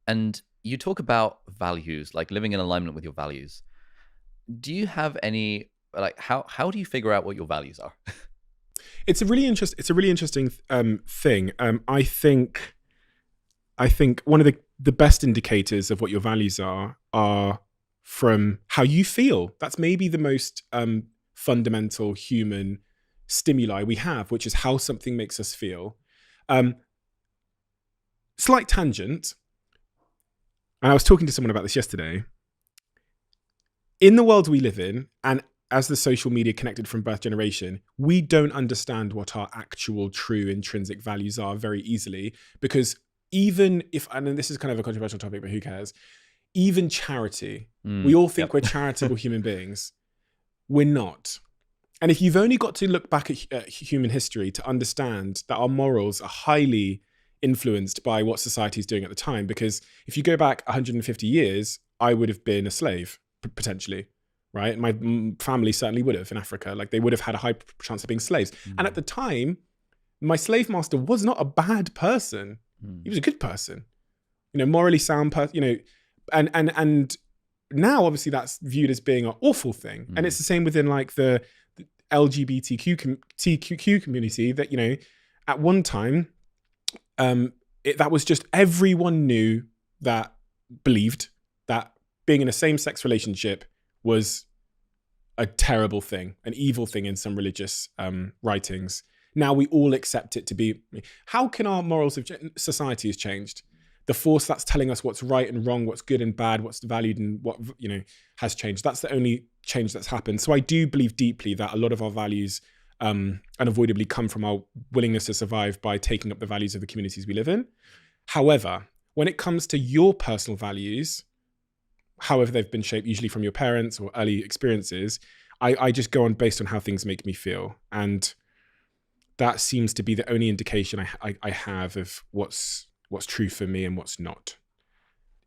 And you talk about values, like living in alignment with your values. Do you have any, like, how do you figure out what your values are? It's a really interesting thing. I think one of the best indicators of what your values are from how you feel. That's maybe the most fundamental human stimuli we have, which is how something makes us feel. Slight tangent, and I was talking to someone about this yesterday. In the world we live in, and as the social media connected from birth generation, we don't understand what our actual true intrinsic values are very easily, because even if, and this is kind of a controversial topic, but who cares? Even charity, we all think we're charitable human beings. We're not. And if you've only got to look back at human history to understand that our morals are highly influenced by what society is doing at the time, because if you go back 150 years, I would have been a slave, potentially, right? My family certainly would have in Africa. Like, they would have had a high chance of being slaves. And at the time, my slave master was not a bad person. He was a good person, morally sound person, and now obviously that's viewed as being an awful thing. And it's the same within like the LGBTQ community, that, at one time, that was just, everyone knew that, believed that being in a same-sex relationship was a terrible thing, an evil thing in some religious writings. Now we all accept it to be. How can our morals of society has changed? The force that's telling us what's right and wrong, what's good and bad, what's valued and what, has changed. That's the only change that's happened. So I do believe deeply that a lot of our values unavoidably come from our willingness to survive by taking up the values of the communities we live in. However, when it comes to your personal values, however they've been shaped, usually from your parents or early experiences, I just go on based on how things make me feel. And that seems to be the only indication I have of what's true for me and what's not.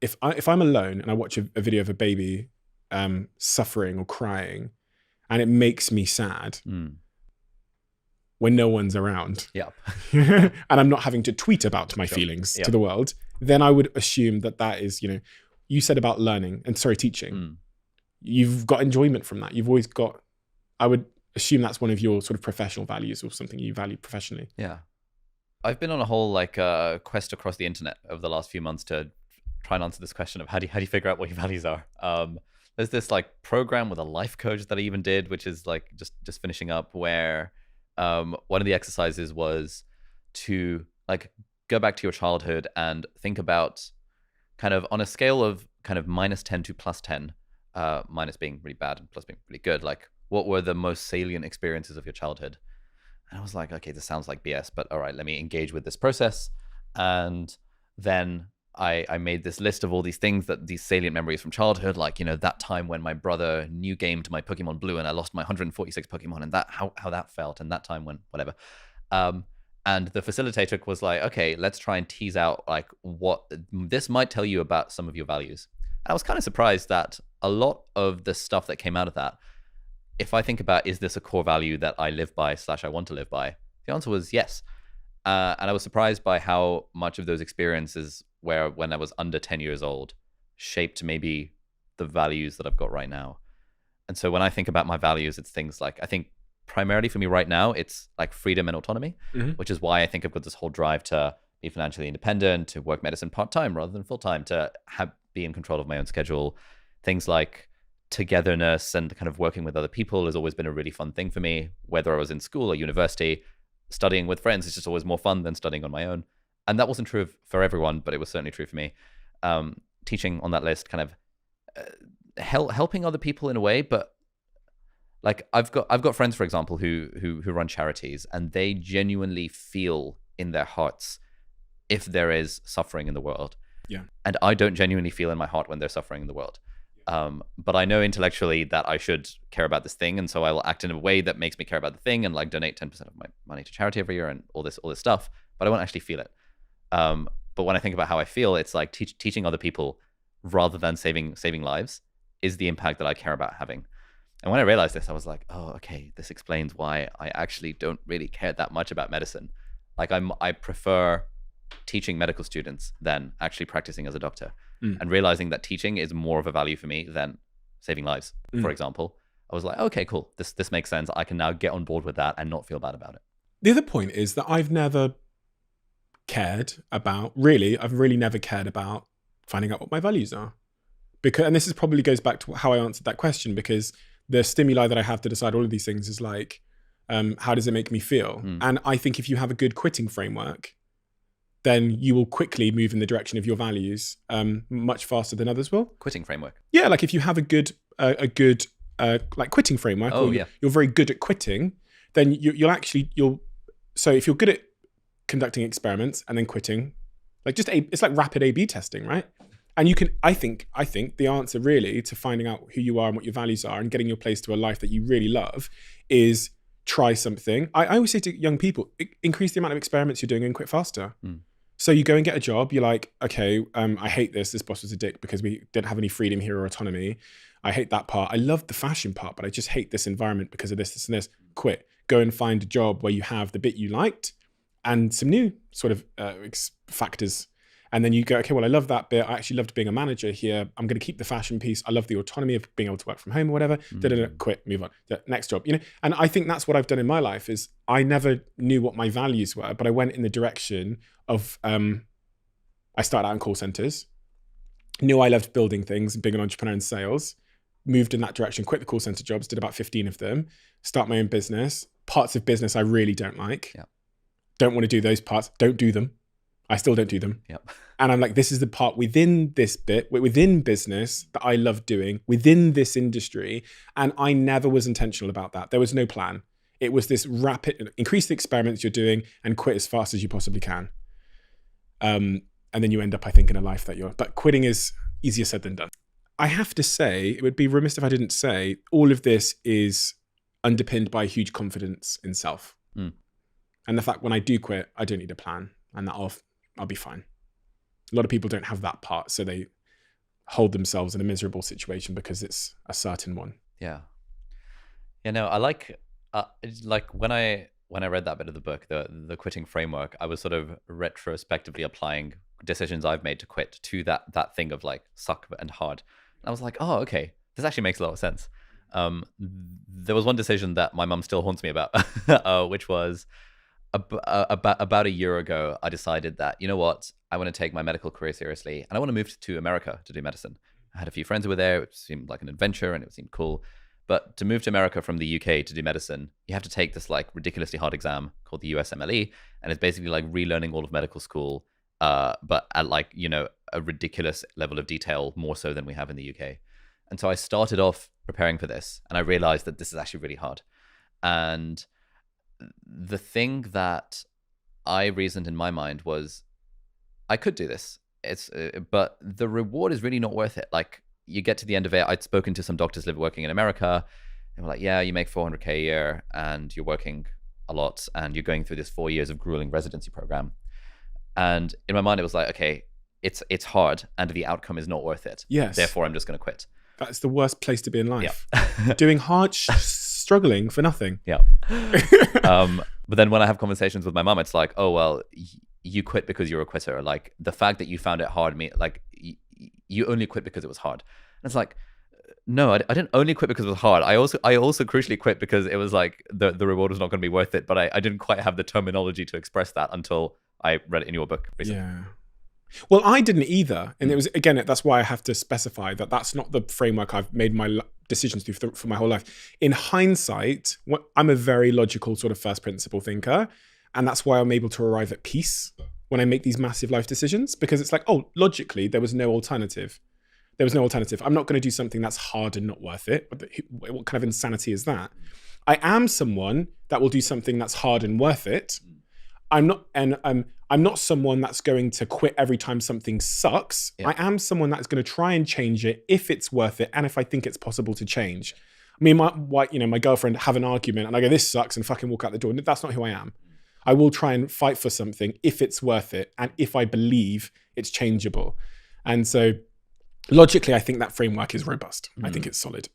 If I'm alone and I watch a video of a baby suffering or crying, and it makes me sad when no one's around, and I'm not having to tweet about my feelings to the world, then I would assume that is, you said about learning and teaching. You've got enjoyment from that. You've always got, I would assume that's one of your sort of professional values or something you value professionally. Yeah. I've been on a whole quest across the internet over the last few months to try and answer this question of how do you figure out what your values are. There's this program with a life coach that I even did, which is just finishing up, where one of the exercises was to go back to your childhood and think about kind of on a scale of kind of -10 to +10, minus being really bad and plus being really good, what were the most salient experiences of your childhood? And I was like, okay, this sounds like BS, but all right, let me engage with this process. And then I made this list of all these things, these salient memories from childhood, that time when my brother new gamed my Pokemon Blue and I lost my 146 Pokemon, and how that felt, and that time when whatever. And the facilitator was like, okay, let's try and tease out what this might tell you about some of your values. And I was kind of surprised that a lot of the stuff that came out of that, if I think about, is this a core value that I live by / I want to live by? The answer was yes. And I was surprised by how much of those experiences when I was under 10 years old shaped maybe the values that I've got right now. And so when I think about my values, it's things I think primarily for me right now, it's freedom and autonomy, which is why I think I've got this whole drive to be financially independent, to work medicine part-time rather than full-time, to be in control of my own schedule. Things like togetherness and kind of working with other people has always been a really fun thing for me, whether I was in school or university. Studying with friends is just always more fun than studying on my own. And that wasn't true for everyone, but it was certainly true for me. Teaching on that list, kind of helping other people in a way, but I've got friends, for example, who run charities, and they genuinely feel in their hearts if there is suffering in the world. Yeah. And I don't genuinely feel in my heart when there's suffering in the world. But I know intellectually that I should care about this thing, and so I will act in a way that makes me care about the thing, and donate 10% of my money to charity every year and all this stuff. But I won't actually feel it. But when I think about how I feel, it's teaching other people rather than saving lives is the impact that I care about having. And when I realized this, I was like, oh, okay, this explains why I actually don't really care that much about medicine. I prefer teaching medical students than actually practicing as a doctor. And realizing that teaching is more of a value for me than saving lives, for example. I was like, okay, cool. This makes sense. I can now get on board with that and not feel bad about it. The other point is that I've never cared about, I've really never cared about finding out what my values are. And this probably goes back to how I answered that question, because the stimuli that I have to decide all of these things is how does it make me feel? And I think if you have a good quitting framework, then you will quickly move in the direction of your values much faster than others will. Quitting framework. Yeah, if you have a good quitting framework, you're very good at quitting, then so if you're good at conducting experiments and then quitting, it's like rapid A/B testing, right? And you can, I think the answer really to finding out who you are and what your values are and getting your place to a life that you really love is try something. I always say to young people, increase the amount of experiments you're doing and quit faster. So you go and get a job. You're like, okay, I hate this. This boss was a dick because we didn't have any freedom here or autonomy. I hate that part. I love the fashion part, but I just hate this environment because of this, and this. Quit. Go and find a job where you have the bit you liked and some new sort of factors. And then you go, okay, well, I love that bit. I actually loved being a manager here. I'm going to keep the fashion piece. I love the autonomy of being able to work from home or whatever. Quit, move on. Next job. And I think that's what I've done in my life is I never knew what my values were, but I went in the direction of, I started out in call centers, knew I loved building things and being an entrepreneur in sales, moved in that direction, quit the call center jobs, did about 15 of them, start my own business. Parts of business I really don't like. Yeah. Don't want to do those parts. Don't do them. I still don't do them. Yep. And I'm like, this is the part within this bit, within business that I love doing, within this industry. And I never was intentional about that. There was no plan. It was this rapid, increase the experiments you're doing and quit as fast as you possibly can. And then you end up, I think, in a life but quitting is easier said than done. I have to say, it would be remiss if I didn't say, all of this is underpinned by huge confidence in self. And the fact when I do quit, I don't need a plan, and that I'll be fine. A lot of people don't have that part, so they hold themselves in a miserable situation because it's a certain one. Yeah. No, I like when I read that bit of the book, the quitting framework, I was sort of retrospectively applying decisions I've made to quit to that thing of like suck and hard. And I was like, oh, okay, this actually makes a lot of sense. There was one decision that my mum still haunts me about, which was about a year ago. I decided that, you know what, I want to take my medical career seriously, and I want to move to America to do medicine. I had a few friends who were there. It seemed like an adventure, and it seemed cool. But to move to America from the UK to do medicine, you have to take this like ridiculously hard exam called the USMLE, and it's basically like relearning all of medical school, but at like, you know, a ridiculous level of detail, more so than we have in the UK. And so I started off preparing for this, and I realized that this is actually really hard. And the thing that I reasoned in my mind was, I could do this. But the reward is really not worth it. Like, you get to the end of it. I'd spoken to some doctors working in America. They were like, yeah, you make $400K a year and you're working a lot and you're going through this 4 years of grueling residency program. And in my mind, it was like, okay, it's hard and the outcome is not worth it. Yes. Therefore, I'm just going to quit. That's the worst place to be in life. Yeah. Doing hard, struggling for nothing. Yeah. But then when I have conversations with my mom, it's like, oh, well, you quit because you're a quitter. Like, the fact that you found it hard, you only quit because it was hard. And it's like, no, I didn't only quit because it was hard. I also crucially quit because it was like the reward was not going to be worth it. But I didn't quite have the terminology to express that until I read it in your book recently. Yeah. Well, I didn't either. And it was, again, that's why I have to specify that that's not the framework I've made my decisions through for my whole life. In hindsight, I'm a very logical sort of first principle thinker. And that's why I'm able to arrive at peace when I make these massive life decisions, because it's like, oh, logically, there was no alternative. There was no alternative. I'm not going to do something that's hard and not worth it. What kind of insanity is that? I am someone that will do something that's hard and worth it. I'm not someone that's going to quit every time something sucks. Yeah. I am someone that's going to try and change it if it's worth it and if I think it's possible to change. Me and my girlfriend have an argument and I go, this sucks, and fucking walk out the door. That's not who I am. I will try and fight for something if it's worth it and if I believe it's changeable. And so logically, I think that framework is robust. I think it's solid.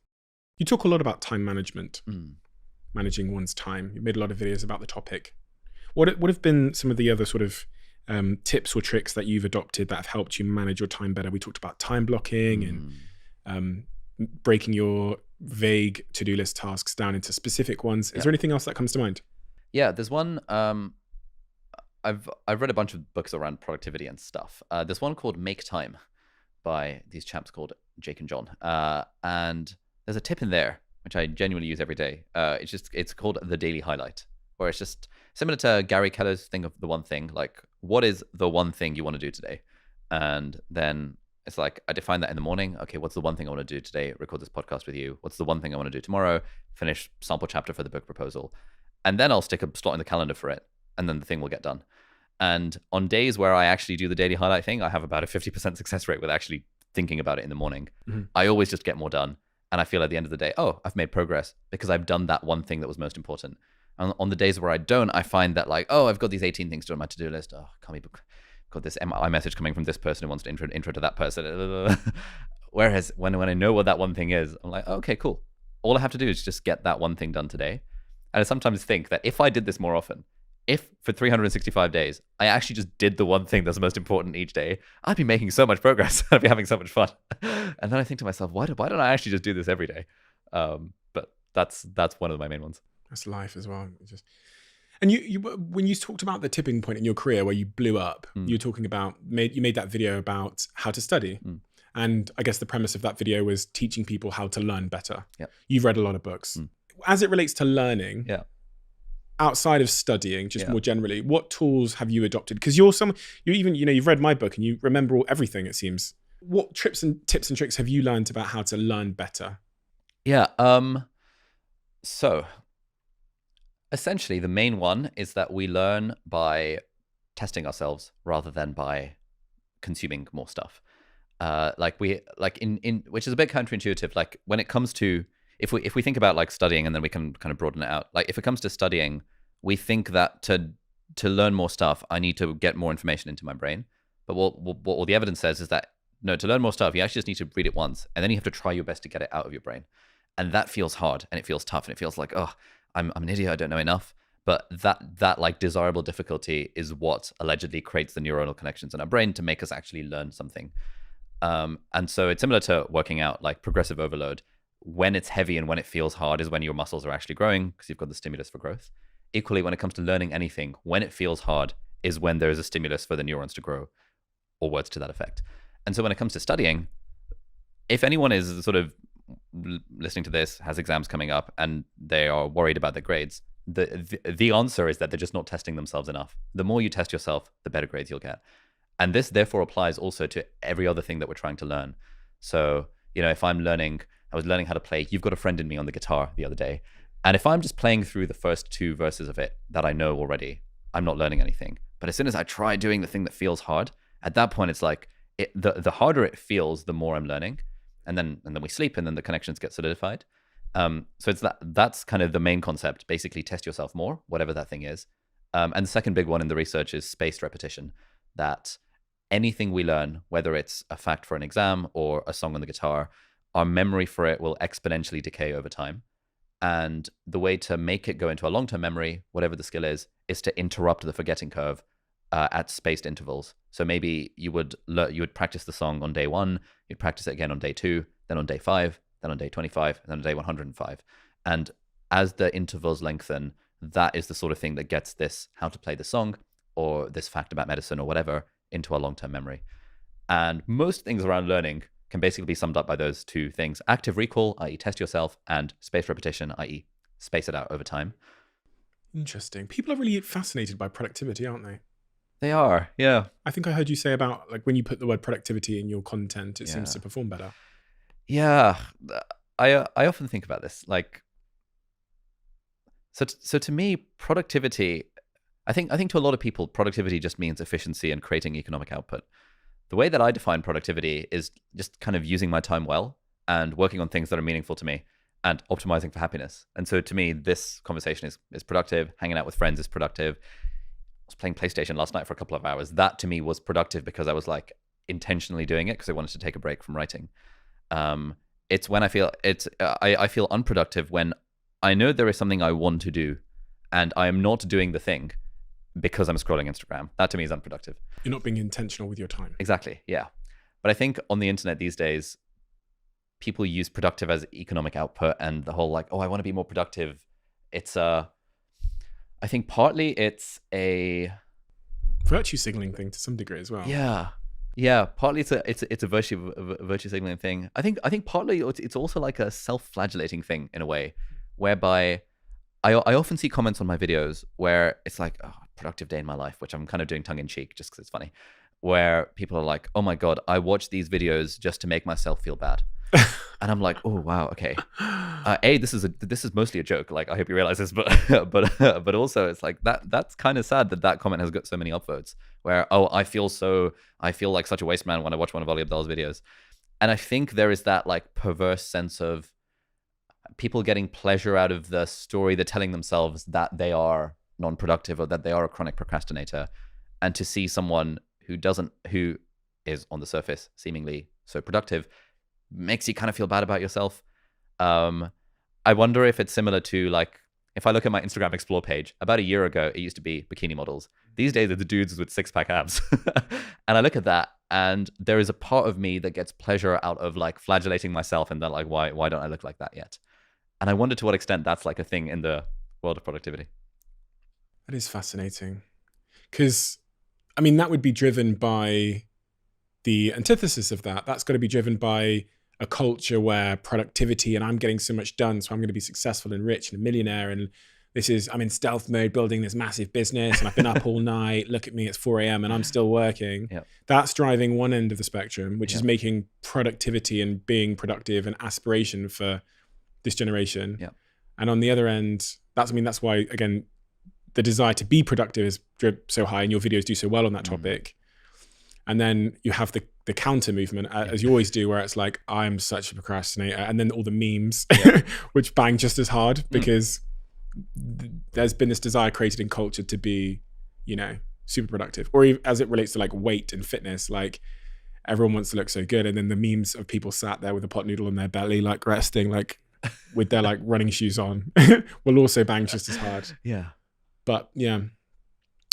You talk a lot about time management, managing one's time. You made a lot of videos about the topic. What have been some of the other sort of tips or tricks that you've adopted that have helped you manage your time better? We talked about time blocking and breaking your vague to-do list tasks down into specific ones. Is there anything else that comes to mind? Yeah, there's one. I've read a bunch of books around productivity and stuff. There's one called Make Time by these chaps called Jake and John. And there's a tip in there which I genuinely use every day. It's called the daily highlight, where it's just similar to Gary Keller's thing of the one thing. Like, what is the one thing you want to do today? And then it's like, I define that in the morning. Okay, what's the one thing I want to do today? Record this podcast with you. What's the one thing I want to do tomorrow? Finish sample chapter for the book proposal. And then I'll stick a slot in the calendar for it. And then the thing will get done. And on days where I actually do the daily highlight thing, I have about a 50% success rate with actually thinking about it in the morning. I always just get more done. And I feel at the end of the day, oh, I've made progress because I've done that one thing that was most important. And on the days where I don't, I find that like, oh, I've got these 18 things to do on my to-do list. Oh, can't be, got this iMessage coming from this person who wants to intro to that person. Whereas when I know what that one thing is, I'm like, oh, okay, cool. All I have to do is just get that one thing done today. And I sometimes think that if I did this more often, if for 365 days, I actually just did the one thing that's most important each day, I'd be making so much progress. I'd be having so much fun. And then I think to myself, why don't I actually just do this every day? But that's one of my main ones. That's life as well. And you when you talked about the tipping point in your career where you blew up, you were talking about, you made that video about how to study. And I guess the premise of that video was teaching people how to learn better. Yep. You've read a lot of books. As it relates to learning, outside of studying, just more generally, what tools have you adopted? Because you've read my book and you remember everything, it seems. What tips and tricks have you learned about how to learn better? Yeah. So essentially the main one is that we learn by testing ourselves rather than by consuming more stuff. Which is a bit counterintuitive. Like when it comes to, if we think about like studying, and then we can kind of broaden it out. Like if it comes to studying, we think that to to learn more stuff, I need to get more information into my brain. But what all the evidence says is that, no, to learn more stuff, you actually just need to read it once, and then you have to try your best to get it out of your brain. And that feels hard, and it feels tough, and it feels like, oh, I'm an idiot, I don't know enough. But that like desirable difficulty is what allegedly creates the neuronal connections in our brain to make us actually learn something. And so it's similar to working out, like progressive overload. When it's heavy and when it feels hard is when your muscles are actually growing, because you've got the stimulus for growth. Equally, when it comes to learning anything, when it feels hard is when there is a stimulus for the neurons to grow, or words to that effect. And so when it comes to studying, if anyone is sort of listening to this, has exams coming up, and they are worried about their grades, the answer is that they're just not testing themselves enough. The more you test yourself, the better grades you'll get. And this therefore applies also to every other thing that we're trying to learn. So, if I was learning how to play You've Got a Friend in Me on the guitar the other day. And if I'm just playing through the first 2 verses of it that I know already, I'm not learning anything. But as soon as I try doing the thing that feels hard, at that point, it's like the harder it feels, the more I'm learning. And then we sleep, and then the connections get solidified. So it's that's kind of the main concept. Basically, test yourself more, whatever that thing is. And the second big one in the research is spaced repetition. That anything we learn, whether it's a fact for an exam or a song on the guitar, our memory for it will exponentially decay over time. And the way to make it go into a long-term memory, whatever the skill is to interrupt the forgetting curve at spaced intervals. So maybe you would practice the song on day 1, you'd practice it again on day 2, then on day 5, then on day 25, and then on day 105. And as the intervals lengthen, that is the sort of thing that gets this how to play the song or this fact about medicine or whatever into a long-term memory. And most things around learning can basically be summed up by those 2 things: active recall, i.e. test yourself, and spaced repetition, i.e. space it out over time. Interesting. People are really fascinated by productivity, aren't they? They are, yeah. I think I heard you say about, like, when you put the word productivity in your content, it seems to perform better. Yeah, I often think about this. Like, so to me, productivity, I think to a lot of people, productivity just means efficiency and creating economic output. The way that I define productivity is just kind of using my time well and working on things that are meaningful to me and optimizing for happiness. And so to me, this conversation is productive. Hanging out with friends is productive. I was playing PlayStation last night for a couple of hours. That to me was productive because I was like intentionally doing it because I wanted to take a break from writing. It's when I feel unproductive when I know there is something I want to do and I am not doing the thing because I'm scrolling Instagram. That to me is unproductive. You're not being intentional with your time. Exactly, yeah. But I think on the internet these days, people use productive as economic output, and the whole like, oh, I want to be more productive. It's I think partly it's a virtue signaling thing to some degree as well. Yeah. Partly it's a virtue signaling thing. I think partly it's also like a self-flagellating thing in a way, whereby I often see comments on my videos where it's like, oh, productive day in my life, which I'm kind of doing tongue in cheek just because it's funny, where people are like, oh my God, I watch these videos just to make myself feel bad. And I'm like, oh wow, okay. This is mostly a joke. Like, I hope you realize this, but also it's like that's kind of sad that comment has got so many upvotes. Where I feel like such a waste man when I watch one of Ali Abdaal's videos, and I think there is that like perverse sense of people getting pleasure out of the story. They're telling themselves that they are non-productive or that they are a chronic procrastinator, and to see someone who is on the surface seemingly so productive makes you kind of feel bad about yourself. I wonder if it's similar to, like, if I look at my Instagram Explore page, about a year ago, it used to be bikini models. These days, it's the dudes with 6-pack abs. And I look at that, and there is a part of me that gets pleasure out of, like, flagellating myself and then, like, why don't I look like that yet? And I wonder to what extent that's, like, a thing in the world of productivity. That is fascinating. Because, I mean, that would be driven by the antithesis of that. That's got to be driven by a culture where productivity and I'm getting so much done, so I'm going to be successful and rich and a millionaire, and I'm in stealth mode building this massive business, and I've been up all night, look at me, it's 4 a.m. and I'm still working. Yep. That's driving one end of the spectrum, which is making productivity and being productive an aspiration for this generation. Yep. And on the other end, that's why, again, the desire to be productive is so high, and your videos do so well on that topic. And then you have the counter movement, as you always do, where it's like, I'm such a procrastinator. And then all the memes, which bang just as hard, because there's been this desire created in culture to be you know, super productive. Or as it relates to like weight and fitness, like everyone wants to look so good. And then the memes of people sat there with a pot noodle in their belly, like resting, like with their like running shoes on will also bang just as hard. Yeah. But yeah,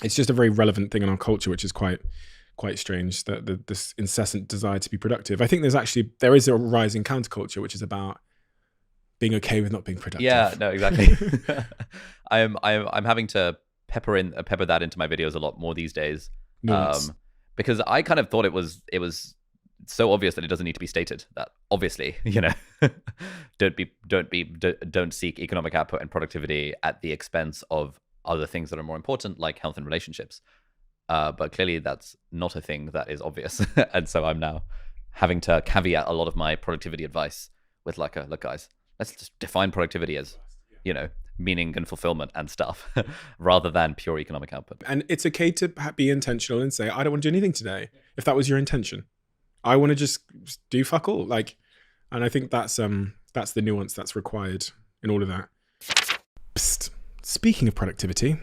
it's just a very relevant thing in our culture, which is quite strange, that this incessant desire to be productive. I think there is a rising counterculture, which is about being okay with not being productive. Yeah, no, exactly. I'm having to pepper that into my videos a lot more these days. Nuance. Because I kind of thought it was so obvious that it doesn't need to be stated that obviously, you know, don't seek economic output and productivity at the expense of other things that are more important, like health and relationships. But clearly that's not a thing that is obvious. And so I'm now having to caveat a lot of my productivity advice with like, look guys, let's just define productivity as, you know, meaning and fulfillment and stuff rather than pure economic output. And it's okay to be intentional and say, I don't want to do anything today. If that was your intention, I want to just do fuck all. Like, and I think that's the nuance that's required in all of that. Psst. Speaking of productivity,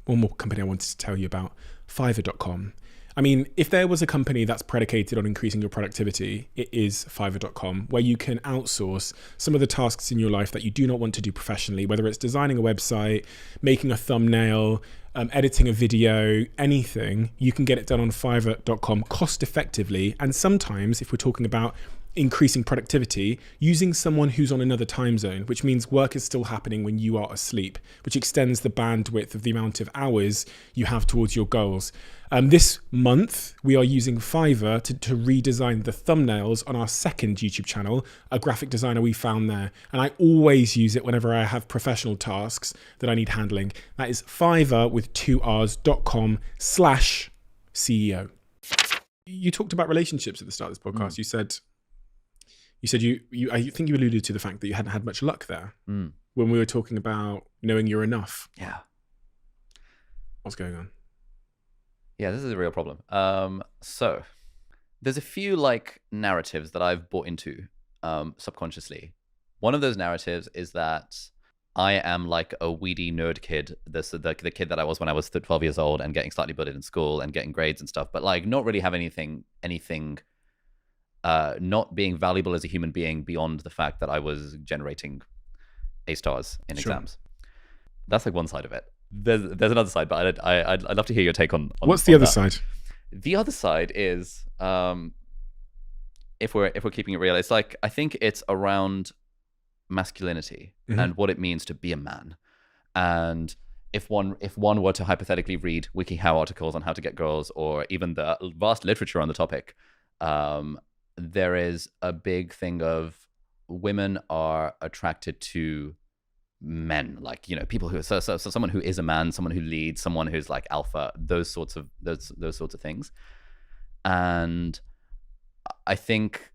one more company I wanted to tell you about, Fiverr.com. I mean, if there was a company that's predicated on increasing your productivity, it is Fiverr.com, where you can outsource some of the tasks in your life that you do not want to do professionally, whether it's designing a website, making a thumbnail, editing a video, anything. You can get it done on Fiverr.com cost effectively. And sometimes, if we're talking about increasing productivity, using someone who's on another time zone, which means work is still happening when you are asleep, which extends the bandwidth of the amount of hours you have towards your goals. This month, we are using Fiverr to redesign the thumbnails on our second YouTube channel, a graphic designer we found there. And I always use it whenever I have professional tasks that I need handling. That is Fiverr with 2Rs.com/CEO. You talked about relationships at the start of this podcast. You said I think you alluded to the fact that you hadn't had much luck there when we were talking about knowing you're enough. Yeah. What's going on? Yeah, this is a real problem. So there's a few like narratives that I've bought into subconsciously. One of those narratives is that I am like a weedy nerd kid, the kid that I was when I was 12 years old and getting slightly bullied in school and getting grades and stuff, but like not really have anything not being valuable as a human being beyond the fact that I was generating A stars in exams. That's like one side of it. There's another side, but I'd love to hear your take on what's the other side? The other side is, if we're keeping it real, it's like, I think it's around masculinity and what it means to be a man. And if one were to hypothetically read WikiHow articles on how to get girls, or even the vast literature on the topic, there is a big thing of women are attracted to men, like, you know, people who so someone who is a man, someone who leads, someone who's like alpha, those sorts of things. And I think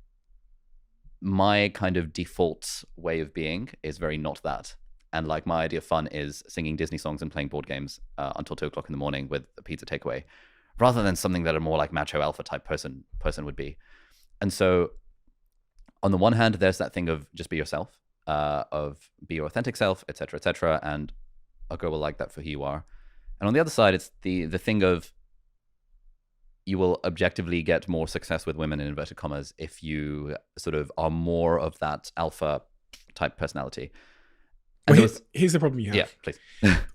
my kind of default way of being is very not that. And like my idea of fun is singing Disney songs and playing board games until 2:00 in the morning with a pizza takeaway, rather than something that a more like macho alpha type person would be. And so on the one hand, there's that thing of just be yourself, of be your authentic self, et cetera, and a girl will like that for who you are. And on the other side, it's the thing of you will objectively get more success with women in inverted commas if you sort of are more of that alpha type personality. Well, here's the problem you have. Yeah, please.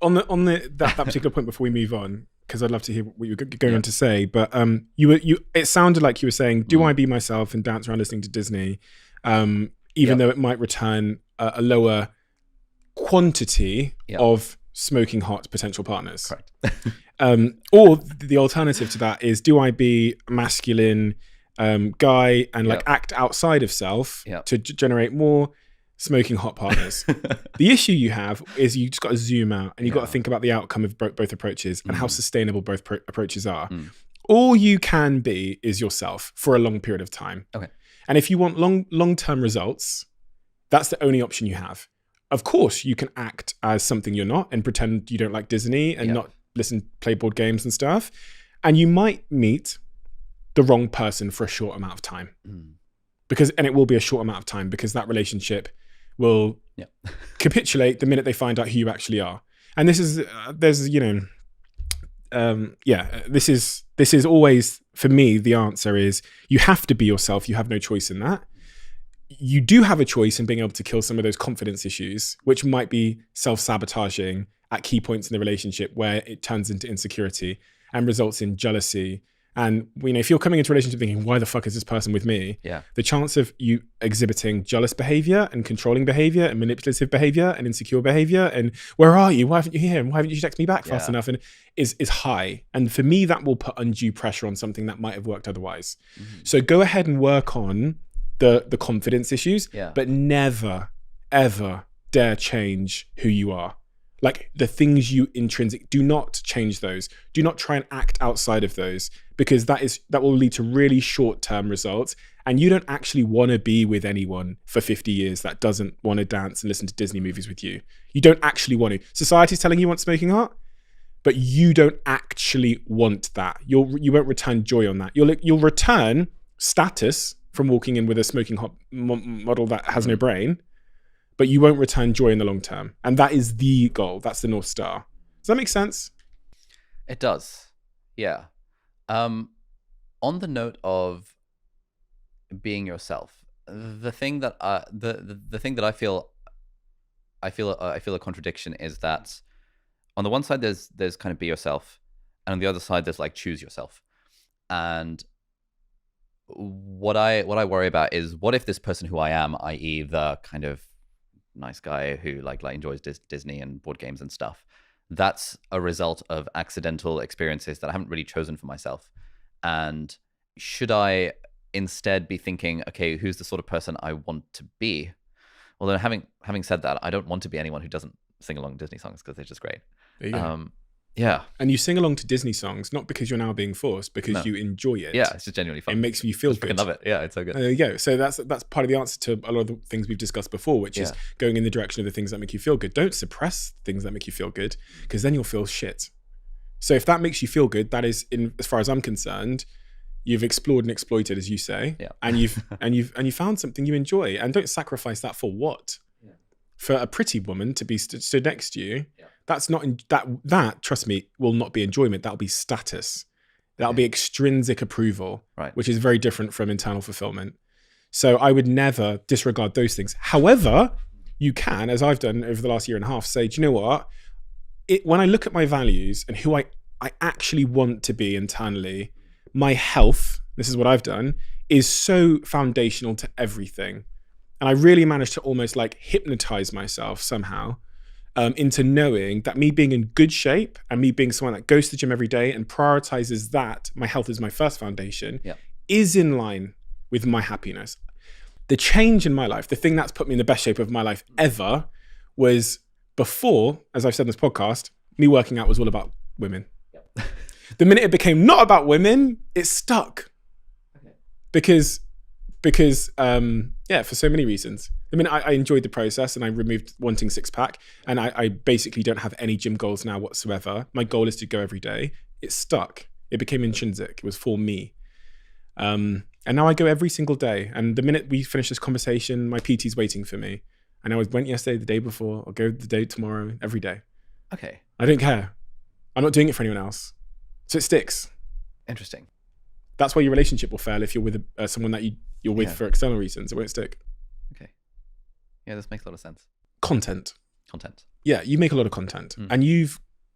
on that particular point before we move on, because I'd love to hear what you were going on to say, but it sounded like you were saying, do I be myself and dance around listening to Disney, even though it might return a lower quantity of smoking hot potential partners. Correct. Or the alternative to that is, do I be a masculine guy and like act outside of self to generate more smoking hot partners? The issue you have is you just got to zoom out and you've got to think about the outcome of both approaches and how sustainable both approaches are. All you can be is yourself for a long period of time. Okay. And if you want long-term results, that's the only option you have. Of course, you can act as something you're not and pretend you don't like Disney and not play board games and stuff. And you might meet the wrong person for a short amount of time. And it will be a short amount of time because that relationship will capitulate the minute they find out who you actually are. And this is, there's, this is always, for me, the answer is you have to be yourself. You have no choice in that. You do have a choice in being able to kill some of those confidence issues, which might be self-sabotaging at key points in the relationship where it turns into insecurity and results in jealousy. And if you're coming into a relationship thinking, why the fuck is this person with me? Yeah. The chance of you exhibiting jealous behavior and controlling behavior and manipulative behavior and insecure behavior and where are you? Why haven't you here? And why haven't you texted me back fast enough? And is high. And for me, that will put undue pressure on something that might have worked otherwise. Mm-hmm. So go ahead and work on the confidence issues, but never, ever dare change who you are. Like the things you intrinsic, do not change those. Do not try and act outside of those, because that will lead to really short-term results. And you don't actually want to be with anyone for 50 years that doesn't want to dance and listen to Disney movies with you. You don't actually want to. Society's telling you want smoking hot, but you don't actually want that. You won't return joy on that. You'll return status from walking in with a smoking hot model that has no brain, but you won't return joy in the long term. And that is the goal. That's the North Star. Does that make sense? It does. Yeah. On the note of being yourself, the thing that the thing that I feel a contradiction is that on the one side there's kind of be yourself, and on the other side there's like choose yourself. And what I worry about is, what if this person who I am, i.e. the kind of nice guy who like enjoys Disney and board games and stuff, that's a result of accidental experiences that I haven't really chosen for myself. And should I instead be thinking, okay, who's the sort of person I want to be? Although having said that, I don't want to be anyone who doesn't sing along Disney songs, because they're just great. There you go. Yeah. And you sing along to Disney songs, not because you're now being forced, because you enjoy it. Yeah, it's just genuinely fun. It makes you feel good. I love it. Yeah, it's so good. There you go. So that's part of the answer to a lot of the things we've discussed before, which is going in the direction of the things that make you feel good. Don't suppress things that make you feel good, because then you'll feel shit. So if that makes you feel good, that is, as far as I'm concerned, you've explored and exploited, as you say, and you've found something you enjoy. And don't sacrifice that for what? Yeah. For a pretty woman to be stood next to you. Yeah. That's not that. Trust me, will not be enjoyment. That'll be status. That'll be extrinsic approval, which is very different from internal fulfillment. So I would never disregard those things. However, you can, as I've done over the last year and a half, say, do you know what? When I look at my values and who I actually want to be internally, my health, this is what I've done, is so foundational to everything. And I really managed to almost like hypnotize myself somehow into knowing that me being in good shape and me being someone that goes to the gym every day and prioritizes that, my health is my first foundation, is in line with my happiness. The change in my life, the thing that's put me in the best shape of my life ever, was before, as I've said in this podcast, me working out was all about women. The minute it became not about women, it stuck. Because for so many reasons. I mean, I enjoyed the process and I removed wanting six-pack, and I basically don't have any gym goals now whatsoever. My goal is to go every day. It stuck. It became intrinsic. It was for me. And now I go every single day. And the minute we finish this conversation, my PT's waiting for me. And I went yesterday, the day before. I'll go the day tomorrow, every day. Okay. I don't care. I'm not doing it for anyone else. So it sticks. Interesting. That's why your relationship will fail if you're with someone that you're with for external reasons. It won't stick. Okay. Yeah, this makes a lot of sense. Content. Yeah, you make a lot of content. And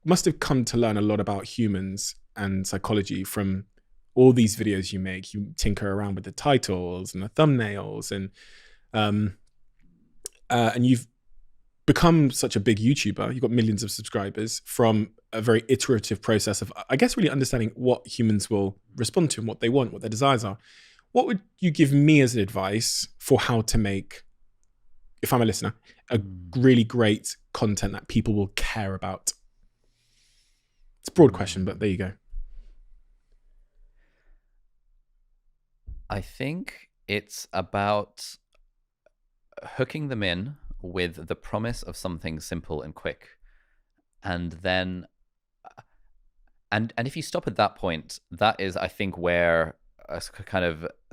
must have come to learn a lot about humans and psychology from all these videos you make. You tinker around with the titles and the thumbnails, and you've become such a big YouTuber. You've got millions of subscribers from a very iterative process of, I guess, really understanding what humans will respond to and what they want, what their desires are. What would you give me as advice for how to make, if I'm a listener, a really great content that people will care about? It's a broad question, but there you go. I think it's about hooking them in with the promise of something simple and quick. And then, and if you stop at that point, that is, I think, where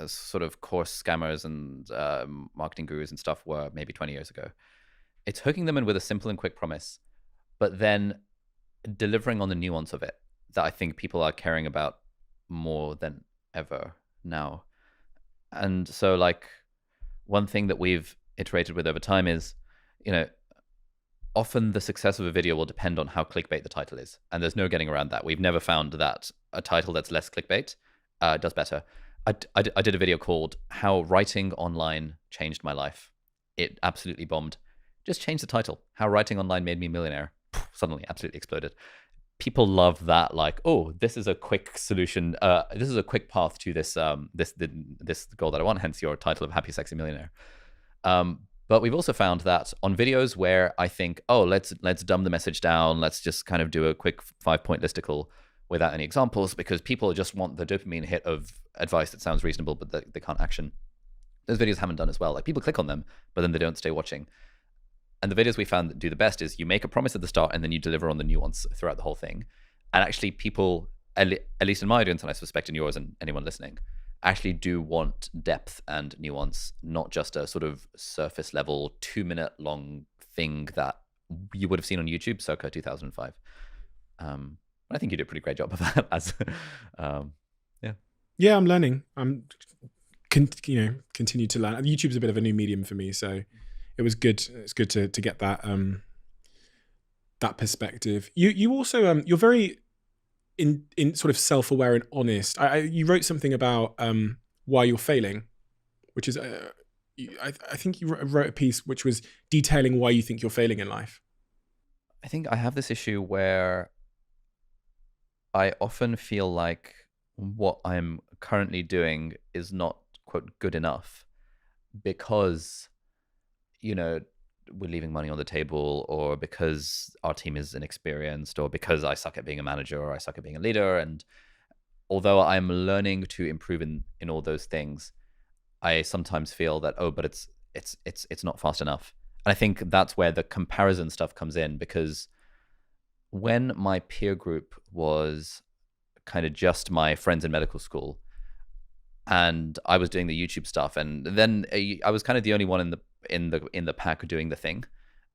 sort of course scammers and marketing gurus and stuff were maybe 20 years ago. It's hooking them in with a simple and quick promise, but then delivering on the nuance of it. that I think people are caring about more than ever now. And so like one thing that we've iterated with over time is, often the success of a video will depend on how clickbait the title is. And there's no getting around that. We've never found that a title that's less clickbait does better. I did a video called How Writing Online Changed My Life. It absolutely bombed. Just change the title. How Writing Online Made Me a Millionaire. Suddenly absolutely exploded. People love that, like, oh, this is a quick solution. This is a quick path to this this goal that I want, hence your title of Happy Sexy Millionaire. But we've also found that on videos where I think, oh, let's dumb the message down, let's just kind of do a quick 5-point listicle without any examples, because people just want the dopamine hit of advice that sounds reasonable, but they can't action. Those videos haven't done as well. Like, people click on them, but then they don't stay watching. And the videos we found that do the best is you make a promise at the start and then you deliver on the nuance throughout the whole thing. And actually people, at least in my audience, and I suspect in yours and anyone listening, actually do want depth and nuance, not just a sort of surface level 2-minute long thing that you would have seen on YouTube circa 2005. I think you did a pretty great job of that. Yeah, I'm learning. Continue to learn. YouTube's a bit of a new medium for me, so it was good. It's good to get that that perspective. You also you're very in sort of self-aware and honest. You wrote something about why you're failing, which is I think you wrote a piece which was detailing why you think you're failing in life. I think I have this issue where I often feel like what I'm currently doing is not, quote, good enough because, we're leaving money on the table, or because our team is inexperienced, or because I suck at being a manager, or I suck at being a leader. And although I'm learning to improve in all those things, I sometimes feel that, but it's not fast enough. And I think that's where the comparison stuff comes in, because when my peer group was kind of just my friends in medical school and I was doing the YouTube stuff, and then I was kind of the only one in the pack doing the thing.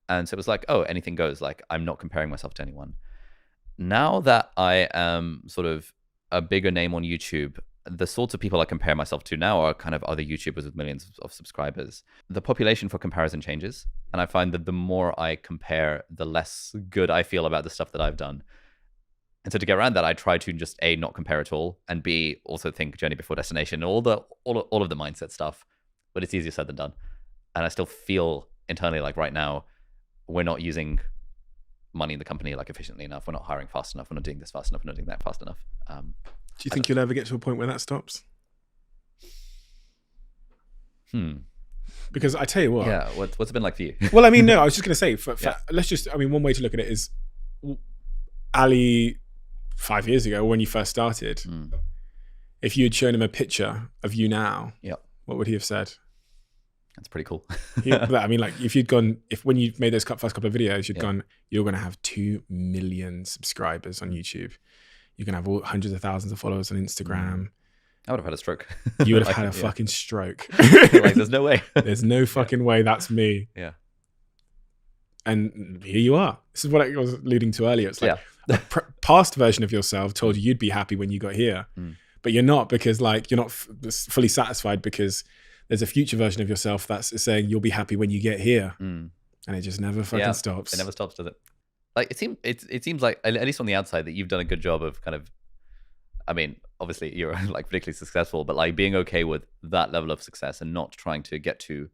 And so it was like, oh, anything goes. Like, I'm not comparing myself to anyone. Now that I am sort of a bigger name on YouTube, the sorts of people I compare myself to now are kind of other YouTubers with millions of subscribers. The population for comparison changes. And I find that the more I compare, the less good I feel about the stuff that I've done. And so to get around that, I try to just A, not compare at all, and B, also think journey before destination, all of the mindset stuff. But it's easier said than done. And I still feel internally like right now, we're not using money in the company like efficiently enough. We're not hiring fast enough. We're not doing this fast enough. We're not doing that fast enough. Do you think you'll ever get to a point where that stops? Because I tell you what. Yeah. What's it been like for you? Well, I mean, no, I was just going to say, one way to look at it is Ali 5 years ago, when you first started, if you had shown him a picture of you now, what would he have said? That's pretty cool. I mean, like, when you made those first couple of videos, you're going to have 2 million subscribers on YouTube. You're going to have hundreds of thousands of followers on Instagram. I would have had a stroke. You would have had a fucking stroke. Like, there's no way. There's no fucking way that's me. Yeah. And here you are. This is what I was alluding to earlier. It's like a past version of yourself told you you'd be happy when you got here, but you're not, because like you're not fully satisfied, because there's a future version of yourself that's saying you'll be happy when you get here, and it just never fucking stops. It never stops, does it? Like, it seems like, at least on the outside, that you've done a good job of kind of, I mean, obviously you're like particularly successful, but like being okay with that level of success and not trying to get to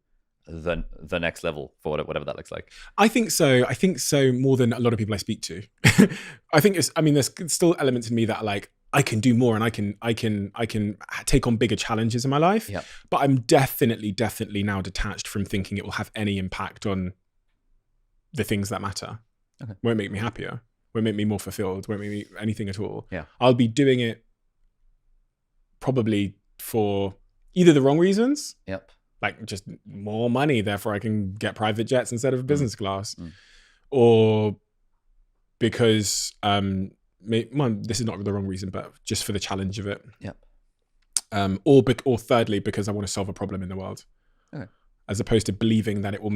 the next level for whatever that looks like. I think so more than a lot of people I speak to. I think there's still elements in me that like I can do more, and I can take on bigger challenges in my life. Yep. But I'm definitely now detached from thinking it will have any impact on the things that matter. Okay. Won't make me happier, won't make me more fulfilled, won't make me anything at all. Yeah. I'll be doing it probably for either the wrong reasons. Yep. Like just more money, therefore I can get private jets instead of business class, or because this is not the wrong reason, but just for the challenge of it. Yep. Or thirdly, because I want to solve a problem in the world, as opposed to believing that it'll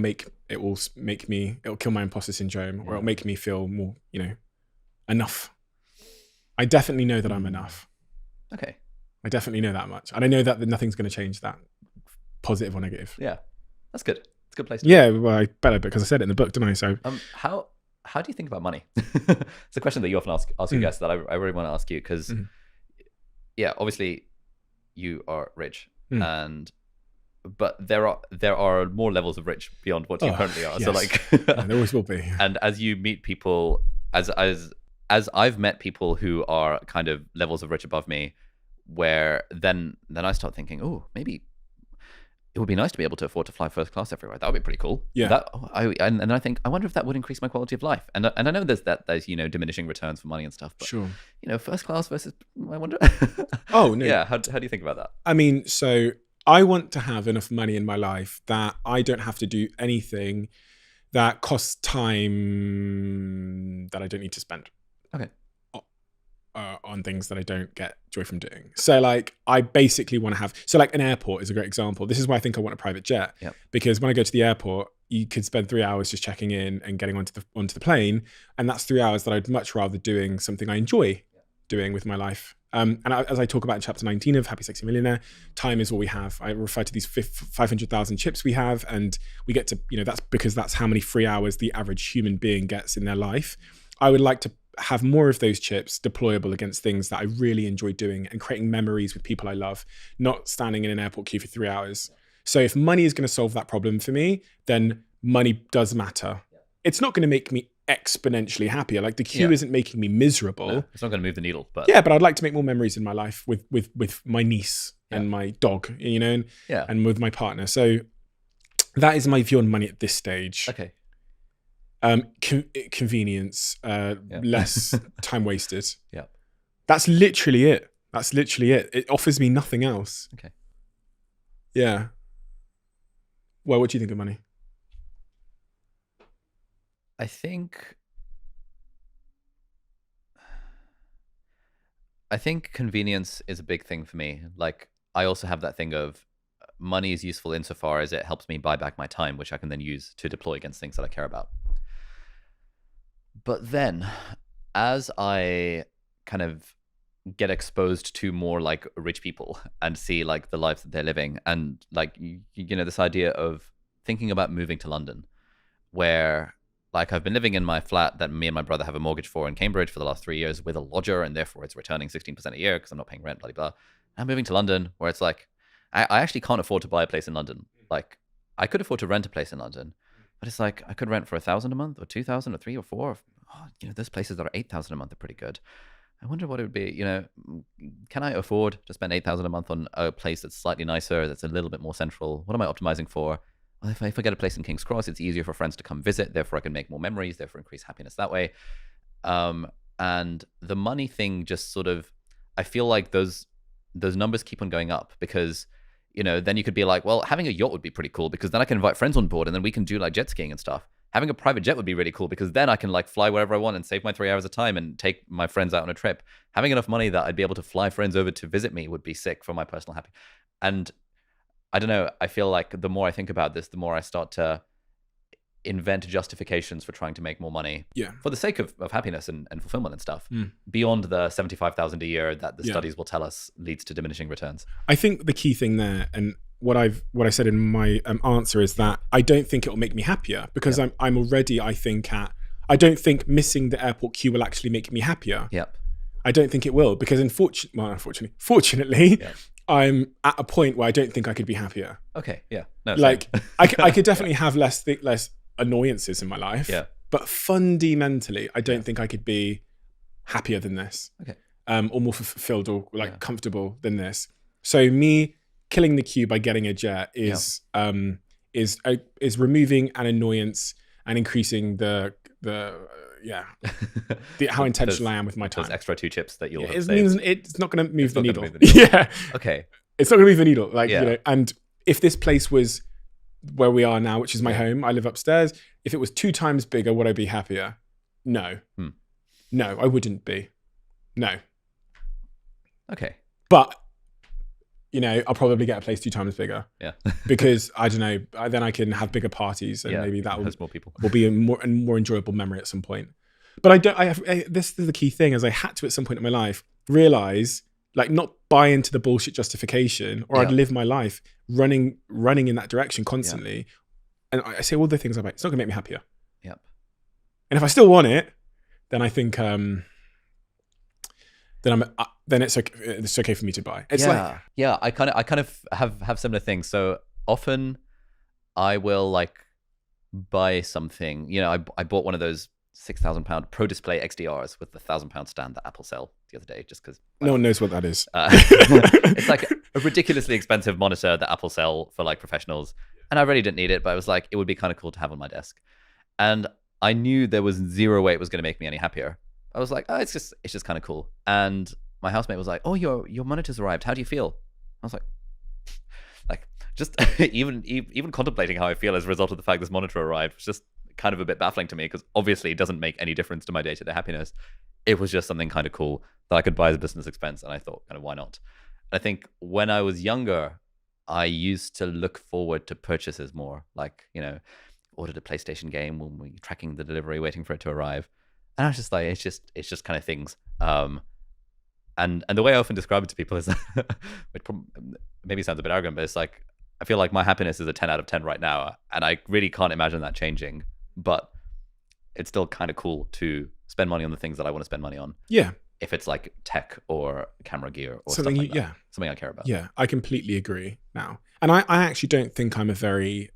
kill my imposter syndrome, or it'll make me feel more, enough. I definitely know that I'm enough. Okay. I definitely know that much. And I know that nothing's going to change that, positive or negative. Yeah. That's good. It's a good place to be. Yeah, well, I better, because I said it in the book, didn't I? So how do you think about money? It's a question that you often ask your guests that I really want to ask you, because yeah, obviously you are rich, but there are more levels of rich beyond what you currently are. Yes. So like yeah, there always will be. And as you meet people, as I've met people who are kind of levels of rich above me, where then I start thinking, oh, maybe it would be nice to be able to afford to fly first class everywhere. That would be pretty cool. Yeah. And I think, I wonder if that would increase my quality of life. And I know there's diminishing returns for money and stuff. But, sure. First class versus, I wonder. Oh, no. Yeah. How do you think about that? I mean, so I want to have enough money in my life that I don't have to do anything that costs time that I don't need to spend. Okay. On things that I don't get joy from doing. So like, I basically want to have, so like an airport is a great example. This is why I think I want a private jet. Yep. Because when I go to the airport, you could spend 3 hours just checking in and getting onto the plane. And that's 3 hours that I'd much rather doing something I enjoy doing with my life. As I talk about in chapter 19 of Happy Sexy Millionaire, time is all we have. I refer to these 500,000 chips we have, and we get to, that's because that's how many free hours the average human being gets in their life. I would like to have more of those chips deployable against things that I really enjoy doing and creating memories with people I love, not standing in an airport queue for 3 hours. So if money is going to solve that problem for me, then money does matter. It's not going to make me exponentially happier. Like the queue isn't making me miserable. No, it's not going to move the needle. But yeah, but I'd like to make more memories in my life with my niece and my dog, and with my partner. So that is my view on money at this stage. Okay. Convenience, less time wasted. Yeah. That's literally it. It offers me nothing else. Okay. Yeah. Well, what do you think of money? I think convenience is a big thing for me. Like, I also have that thing of money is useful insofar as it helps me buy back my time, which I can then use to deploy against things that I care about. But then, as I kind of get exposed to more like rich people and see like the lives that they're living, and like, this idea of thinking about moving to London, where like I've been living in my flat that me and my brother have a mortgage for in Cambridge for the last 3 years with a lodger, and therefore it's returning 16% a year because I'm not paying rent, blah, blah, blah. I'm moving to London where it's like, I actually can't afford to buy a place in London. Like, I could afford to rent a place in London, but it's like I could rent for 1,000 a month or 2,000 or 3 or 4. There's places that are 8,000 a month are pretty good. I wonder what it would be. Can I afford to spend 8,000 a month on a place that's slightly nicer, that's a little bit more central? What am I optimizing for? Well, if I get a place in King's Cross, it's easier for friends to come visit. Therefore, I can make more memories. Therefore, increase happiness that way. And the money thing just sort of, I feel like those numbers keep on going up because, then you could be like, well, having a yacht would be pretty cool because then I can invite friends on board and then we can do like jet skiing and stuff. Having a private jet would be really cool because then I can like fly wherever I want and save my 3 hours of time and take my friends out on a trip. Having enough money that I'd be able to fly friends over to visit me would be sick for my personal happiness. And I don't know, I feel like the more I think about this, the more I start to invent justifications for trying to make more money for the sake of happiness and fulfillment and stuff beyond the 75,000 a year that the studies will tell us leads to diminishing returns. I think the key thing there, and what I said in my answer, is that I don't think it will make me happier because I'm already, I don't think missing the airport queue will actually make me happier. Yep. I don't think it will because fortunately, I'm at a point where I don't think I could be happier. Okay. Yeah. No. Like I could definitely have less annoyances in my life. Yeah. But fundamentally, I don't think I could be happier than this. Okay. Or more fulfilled or comfortable than this. So me killing the queue by getting a jet is removing an annoyance and increasing how intentional I am with my time. Those extra 2 chips that you'll it means it's not going to move the needle. Yeah. Okay. It's not going to move the needle. Like, and if this place was where we are now, which is my home, I live upstairs. If it was 2 times bigger, would I be happier? No. No, I wouldn't be. No. Okay. But, I'll probably get a place 2 times bigger. Yeah. Because I don't know, then I can have bigger parties and maybe that will more people. will be a more enjoyable memory at some point. But I don't. This is the key thing: is I had to at some point in my life realize, like, not buy into the bullshit justification, or I'd live my life running in that direction constantly. And I say all the things I'm like, it's not gonna make me happier. Yep. And if I still want it, then I think then it's okay. It's okay for me to buy. It's I kind of have similar things. So often I will like buy something. You know, I bought one of those £6,000 Pro Display XDRs with the £1,000 stand that Apple sell the other day, just because no one knows what that is. It's like a ridiculously expensive monitor that Apple sell for like professionals, and I really didn't need it, but I was like, it would be kind of cool to have on my desk, and I knew there was zero way it was going to make me any happier. I was like, oh, it's just kind of cool. And my housemate was like, oh, your monitor's arrived. How do you feel? I was like just even contemplating how I feel as a result of the fact this monitor arrived was just kind of a bit baffling to me, because obviously it doesn't make any difference to my day-to-day happiness. It was just something kind of cool that I could buy as a business expense, and I thought, kind of, why not? I think when I was younger, I used to look forward to purchases more. Like, you know, ordered a PlayStation game when we were tracking the delivery, waiting for it to arrive. And I was just like, it's just kind of things. And the way I often describe it to people is, it maybe sounds a bit arrogant, but it's like, I feel like my happiness is a 10 out of 10 right now. And I really can't imagine that changing. But it's still kind of cool to spend money on the things that I want to spend money on. Yeah. If it's like tech or camera gear or something, stuff like that. Something I care about. Yeah, I completely agree now. And I actually don't think I'm a very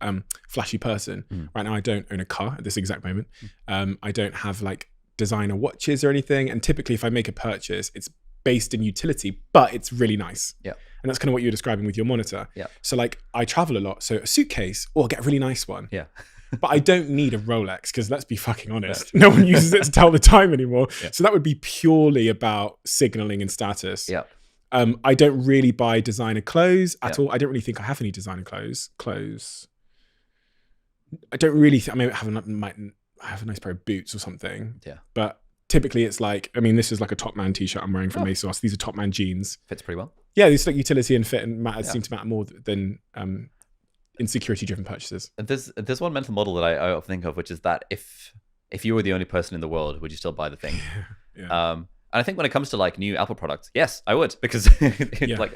flashy person. Right now, I don't own a car at this exact moment. I don't have like designer watches or anything. And typically if I make a purchase, it's based in utility, but it's really nice. Yeah. And that's kind of what you're describing with your monitor. Yeah. So like I travel a lot. So a suitcase, I'll get a really nice one. Yeah. But I don't need a Rolex, because let's be fucking honest, no one uses it to tell the time anymore. Yeah. So that would be purely about signaling and status. Yeah. I don't really buy designer clothes at all. I don't really think I have any designer clothes. I don't really I mean, I have a nice pair of boots or something. Yeah. But typically it's like, I mean, this is like a Top Man t-shirt I'm wearing from ASOS. These are Top Man jeans. Fits pretty well. Yeah, these like utility and fit and seem to matter more than insecurity-driven purchases. There's one mental model that I often think of, which is that if you were the only person in the world, would you still buy the thing? Yeah. And I think when it comes to like new Apple products, yes, I would, because like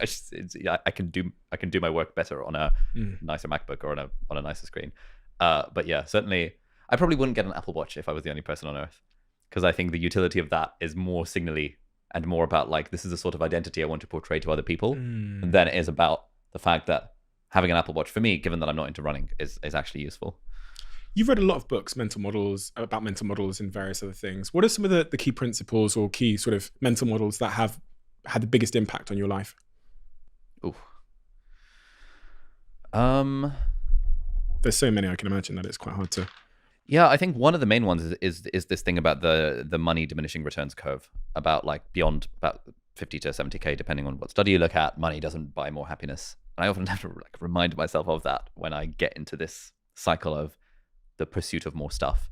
I can do my work better on a nicer MacBook or on a nicer screen. But yeah, certainly I probably wouldn't get an Apple Watch if I was the only person on Earth, because I think the utility of that is more signally and more about like, this is the sort of identity I want to portray to other people than it is about the fact that having an Apple Watch, for me, given that I'm not into running, is actually useful. You've read a lot of books, about mental models and various other things. What are some of the key principles or key sort of mental models that have had the biggest impact on your life? Ooh. There's so many, I can imagine that it's quite hard to... Yeah, I think one of the main ones is this thing about the money diminishing returns curve, about like beyond about 50 to 70K, depending on what study you look at, money doesn't buy more happiness. And I often have to like remind myself of that when I get into this cycle of the pursuit of more stuff.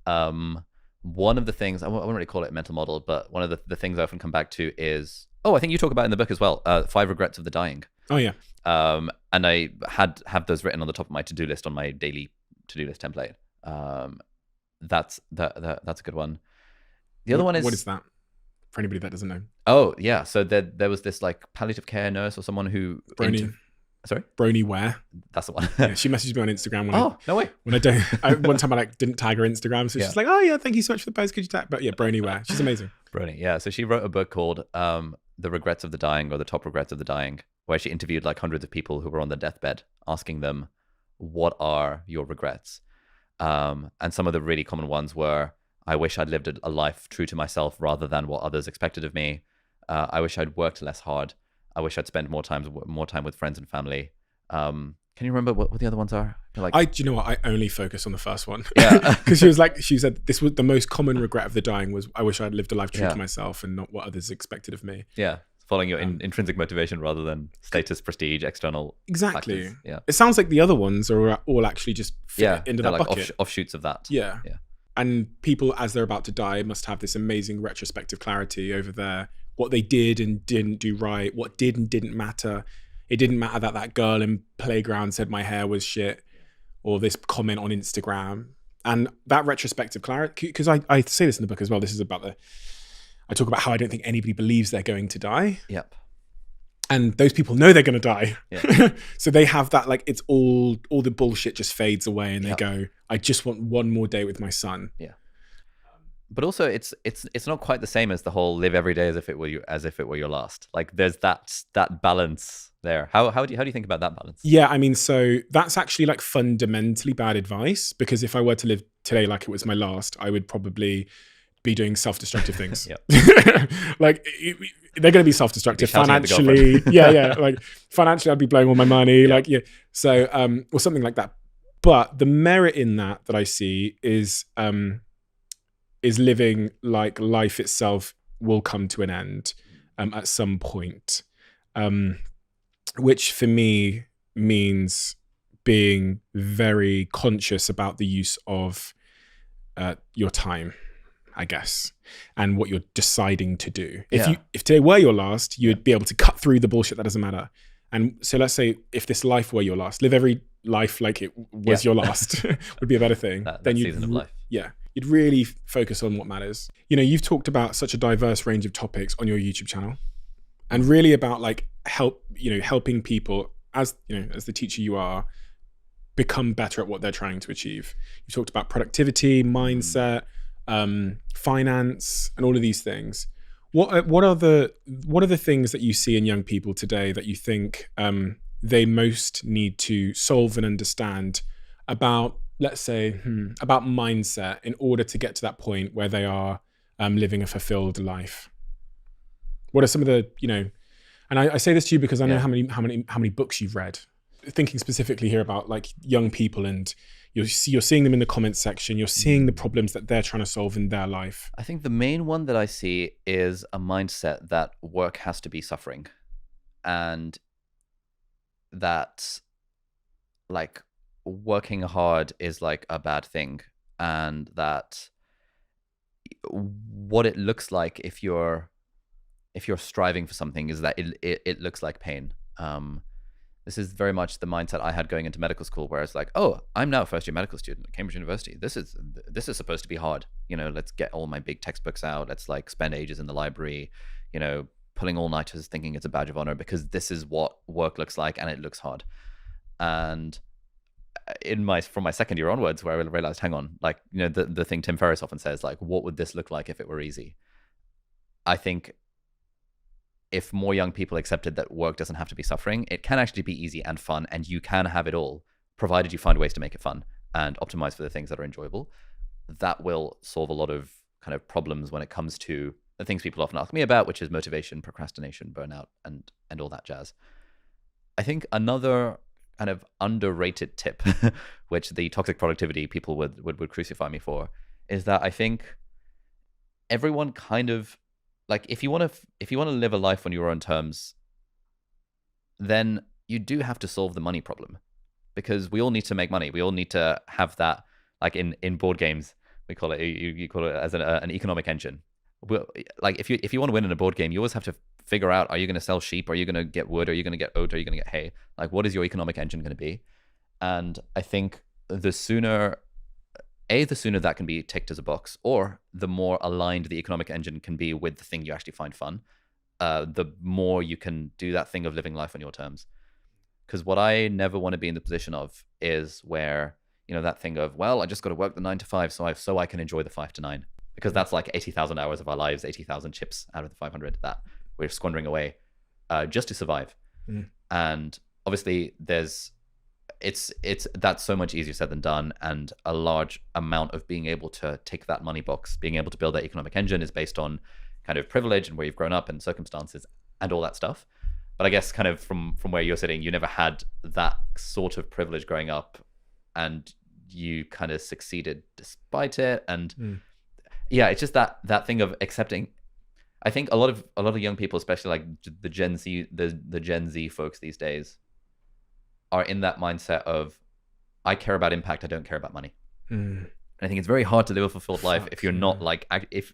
One of the things, I won't really call it a mental model, but one of the things I often come back to is, I think you talk about in the book as well, 5 Regrets of the Dying. Oh yeah. And I have those written on the top of my to-do list on my daily to-do list template. That's a good one. The other one is, what is that for anybody that doesn't know? Oh yeah, so there was this like palliative care nurse or someone who Brony Ware. That's the one. Yeah, she messaged me on Instagram no way. When one time I didn't tag her Instagram, so she's like, oh yeah, thank you so much for the post, could you tag? But yeah, Brony Ware, she's amazing. Brony, yeah. So she wrote a book called The Regrets of the Dying, or The Top Regrets of the Dying, where she interviewed like hundreds of people who were on their deathbed, asking them, what are your regrets? And some of the really common ones were, I wish I'd lived a life true to myself rather than what others expected of me. I wish I'd worked less hard. I wish I'd spent more time with friends and family. Can you remember what the other ones are? Do you know what? I only focus on the first one. Yeah. Because she said this was the most common regret of the dying was, I wish I'd lived a life true to myself and not what others expected of me. Yeah. Following your intrinsic motivation rather than status, prestige, external Exactly. factors. Yeah. It sounds like the other ones are all actually just fit into that like bucket. Offshoots of that. Yeah. Yeah. And people, as they're about to die, must have this amazing retrospective clarity over what they did and didn't do right, what did and didn't matter. It didn't matter that girl in playground said my hair was shit, or this comment on Instagram. And that retrospective clarity, because I say this in the book as well, this is about I talk about how I don't think anybody believes they're going to die. Yep. And those people know they're going to die. Yeah. So they have that, like, it's all the bullshit just fades away and they Yep. go, I just want one more day with my son. Yeah. But also it's not quite the same as the whole live every day as if it were your last. Like there's that balance there. How do you think about that balance? Yeah, I mean, so that's actually like fundamentally bad advice, because if I were to live today like it was my last, I would probably be doing self-destructive things. Like they're going to be self-destructive financially. Yeah. Like financially, I'd be blowing all my money. Like, yeah. So, or something like that. But the merit in that I see is living like life itself will come to an end at some point, which for me means being very conscious about the use of your time, I guess, and what you're deciding to do. If today were your last, you'd be able to cut through the bullshit that doesn't matter. And so let's say if this life were your last, live every life like it was your last would be a better thing. Then season of life. Yeah. You'd really focus on what matters. You know, you've talked about such a diverse range of topics on your YouTube channel, and really about like helping people, as you know, as the teacher you are, become better at what they're trying to achieve. You talked about productivity, mindset, finance, and all of these things. What are the things that you see in young people today that you think they most need to solve and understand about, let's say, about mindset in order to get to that point where they are living a fulfilled life? What are some of the, and I say this to you because I know how many books you've read. Thinking specifically here about like young people, and you're seeing them in the comments section, you're seeing the problems that they're trying to solve in their life. I think the main one that I see is a mindset that work has to be suffering, and that like working hard is like a bad thing, and that what it looks like if you're striving for something is that it looks like pain. This is very much the mindset I had going into medical school, where it's like, oh, I'm now a first-year medical student at Cambridge University. This is supposed to be hard. Let's get all my big textbooks out. Let's like spend ages in the library, pulling all-nighters, thinking it's a badge of honor, because this is what work looks like, and it looks hard. And from my second year onwards, where I realized, hang on, like, the thing Tim Ferriss often says, like, what would this look like if it were easy? I think if more young people accepted that work doesn't have to be suffering, it can actually be easy and fun, and you can have it all, provided you find ways to make it fun and optimize for the things that are enjoyable. That will solve a lot of kind of problems when it comes to the things people often ask me about, which is motivation, procrastination, burnout, and all that jazz. I think another kind of underrated tip, which the toxic productivity people would crucify me for, is that I think everyone kind of, like, if you want to live a life on your own terms, then you do have to solve the money problem, because we all need to make money. We all need to have that, like in board games, we call it, you call it as an economic engine. Like if you want to win in a board game, you always have to figure out, are you going to sell sheep? Are you going to get wood? Are you going to get oat? Are you going to get hay? Like, what is your economic engine going to be? And I think the sooner that can be ticked as a box, or the more aligned the economic engine can be with the thing you actually find fun, the more you can do that thing of living life on your terms. Because what I never want to be in the position of is where, that thing of, well, I just got to work the 9 to 5 so I can enjoy the 5 to 9. Because that's like 80,000 hours of our lives, 80,000 chips out of the 500 that we're squandering away just to survive. And obviously it's that's so much easier said than done, and a large amount of being able to tick that money box, being able to build that economic engine, is based on kind of privilege and where you've grown up and circumstances and all that stuff. But I guess kind of from where you're sitting, you never had that sort of privilege growing up, and you kind of succeeded despite it. And yeah, it's just that thing of accepting. I think a lot of young people, especially like the Gen Z folks these days, are in that mindset of, I care about impact, I don't care about money. And I think it's very hard to live a fulfilled life if you're not like, if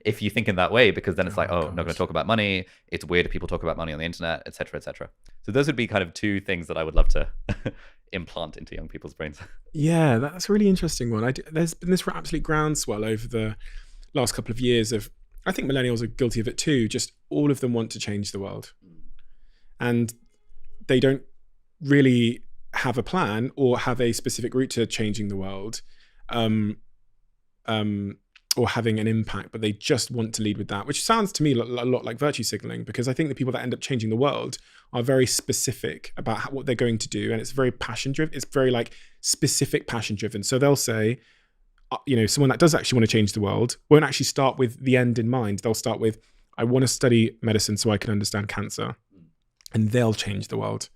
if you think in that way, because then it's like, oh, gosh. not going to talk about money. It's weird if people talk about money on the internet, etc., etc. So those would be kind of two things that I would love to implant into young people's brains. Yeah, that's a really interesting one. There's been this absolute groundswell over the last couple of years of, I think millennials are guilty of it too, just all of them want to change the world. And they don't really have a plan or have a specific route to changing the world. Or having an impact, but they just want to lead with that, which sounds to me a lot like virtue signaling, because I think the people that end up changing the world are very specific about what they're going to do, and it's very passion driven. It's very like specific passion driven. So they'll say, someone that does actually want to change the world won't actually start with the end in mind. They'll start with, I want to study medicine so I can understand cancer, and they'll change the world.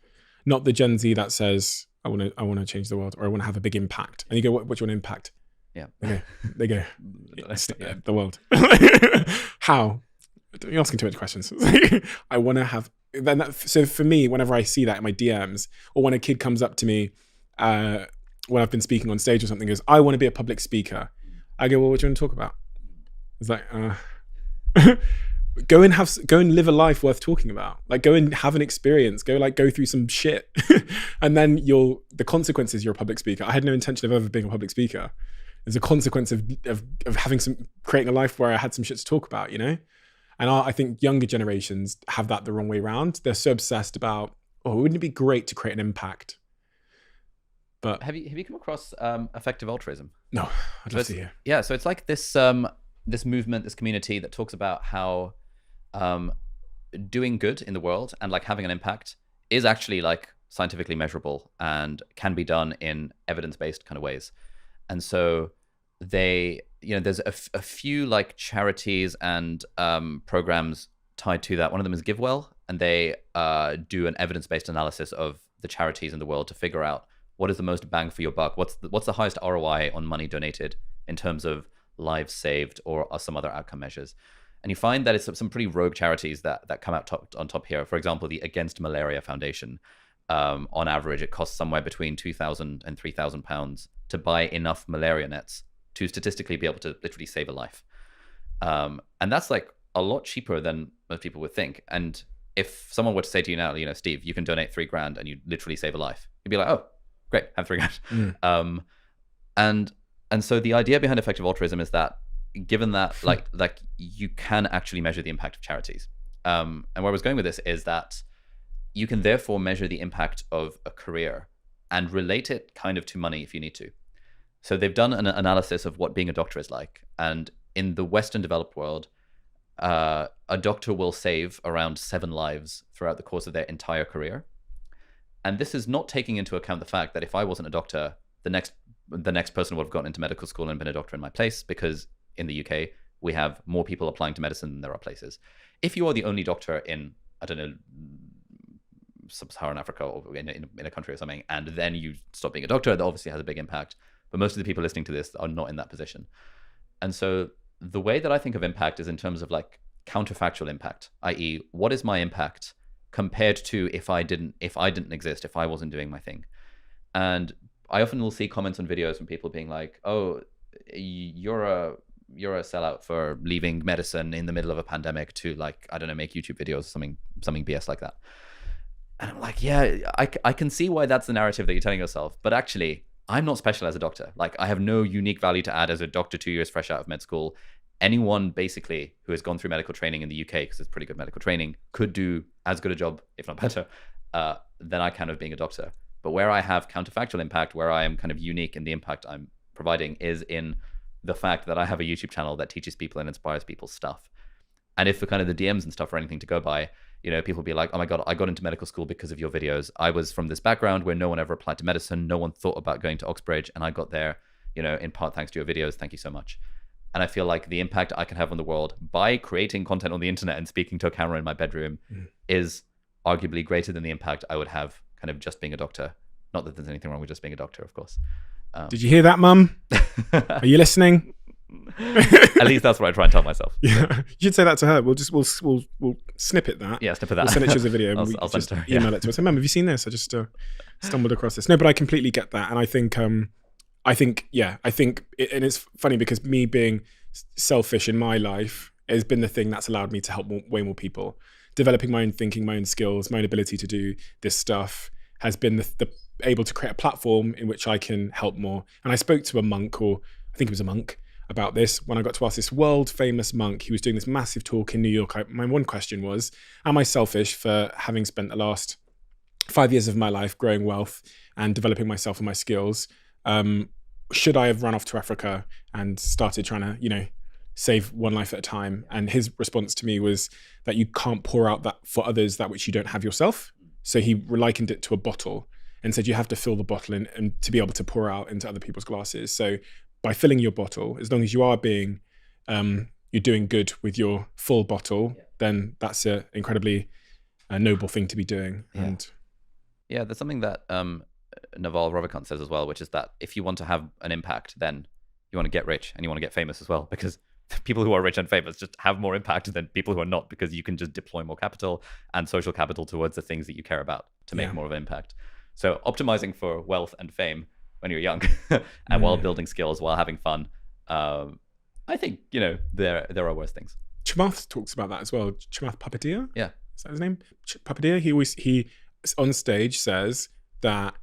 Not the Gen Z that says, I want to change the world, or I want to have a big impact. And you go, what do you want to impact? Yeah. Okay. They go. The world. How? You're asking too many questions. I want to have. So for me, whenever I see that in my DMs, or when a kid comes up to me, when I've been speaking on stage or something, goes, I want to be a public speaker. I go, well, what do you want to talk about? It's like, go and live a life worth talking about. Like, go and have an experience. Go through some shit, and then the consequences. You're a public speaker. I had no intention of ever being a public speaker. There's a consequence of creating a life where I had some shit to talk about, And I think younger generations have that the wrong way around. They're so obsessed about, wouldn't it be great to create an impact? But have you come across effective altruism? No, I'd love to hear. Yeah, so it's like this this movement, this community that talks about how doing good in the world and like having an impact is actually like scientifically measurable and can be done in evidence-based kind of ways. And so there's a few like charities and programs tied to that. One of them is GiveWell, and they do an evidence-based analysis of the charities in the world to figure out what is the most bang for your buck. What's the highest ROI on money donated in terms of lives saved or some other outcome measures. And you find that it's some pretty rogue charities that come out on top here. For example, the Against Malaria Foundation. On average, it costs somewhere between £2,000 and £3,000 to buy enough malaria nets to statistically be able to literally save a life. And that's like a lot cheaper than most people would think. And if someone were to say to you now, Steve, you can donate $3,000 and you literally save a life, you'd be like, oh, great, have $3,000. And so the idea behind effective altruism is that given that like you can actually measure the impact of charities. And where I was going with this is that you can therefore measure the impact of a career and relate it kind of to money if you need to. So they've done an analysis of what being a doctor is like. And in the Western developed world, a doctor will save around 7 lives throughout the course of their entire career. And this is not taking into account the fact that if I wasn't a doctor, the next person would have gotten into medical school and been a doctor in my place, because in the UK, we have more people applying to medicine than there are places. If you are the only doctor in, I don't know, sub-Saharan Africa or in a country or something, and then you stop being a doctor, that obviously has a big impact. But most of the people listening to this are not in that position. And so the way that I think of impact is in terms of like counterfactual impact, i.e., what is my impact compared to if I didn't exist, if I wasn't doing my thing. And I often will see comments on videos from people being like, oh, you're a sellout for leaving medicine in the middle of a pandemic to, like, I don't know, make YouTube videos or something BS like that. And I'm like, yeah, I can see why that's the narrative that you're telling yourself. But actually, I'm not special as a doctor. Like, I have no unique value to add as a doctor 2 years fresh out of med school. Anyone basically who has gone through medical training in the UK, because it's pretty good medical training, could do as good a job, if not better, than I can of being a doctor. But where I have counterfactual impact, where I am kind of unique in the impact I'm providing, is in the fact that I have a YouTube channel that teaches people and inspires people's stuff. And if the kind of the DMs and stuff are anything to go by, you know, people be like, oh my God, I got into medical school because of your videos. I was from this background where no one ever applied to medicine. No one thought about going to Oxbridge, and I got there, you know, in part thanks to your videos. Thank you so much. And I feel like the impact I can have on the world by creating content on the internet and speaking to a camera in my bedroom is arguably greater than the impact I would have kind of just being a doctor. Not that there's anything wrong with just being a doctor, of course. Did you hear that, Mum? Are you listening? At least that's what I try and tell myself. Yeah, you should say that to her. We'll snippet that. Yeah, snippet that. We'll send it to us as a video. I'll send it to her, email it to us. Mum, have you seen this? I just stumbled across this. No, but I completely get that, and I think, and it's funny because me being selfish in my life has been the thing that's allowed me to help way more people. Developing my own thinking, my own skills, my own ability to do this stuff has been the able to create a platform in which I can help more. And I spoke to a monk, or I think it was a monk, about this when I got to ask this world famous monk. He was doing this massive talk in New York. My one question was, am I selfish for having spent the last 5 years of my life growing wealth and developing myself and my skills? Should I have run off to Africa and started trying to, save one life at a time? And his response to me was that you can't pour out that for others that which you don't have yourself. So he likened it to a bottle and said you have to fill the bottle and to be able to pour out into other people's glasses. So by filling your bottle, as long as you are being, you're doing good with your full bottle, then that's an incredibly noble thing to be doing. Yeah. And there's something that Naval Ravikant says as well, which is that if you want to have an impact, then you want to get rich and you want to get famous as well, because people who are rich and famous just have more impact than people who are not, because you can just deploy more capital and social capital towards the things that you care about to make more of an impact. So optimizing for wealth and fame when you're young and while building skills, while having fun, I think, there are worse things. Chamath talks about that as well. Chamath Palihapitiya? Yeah. Is that his name? Palihapitiya? He on stage says that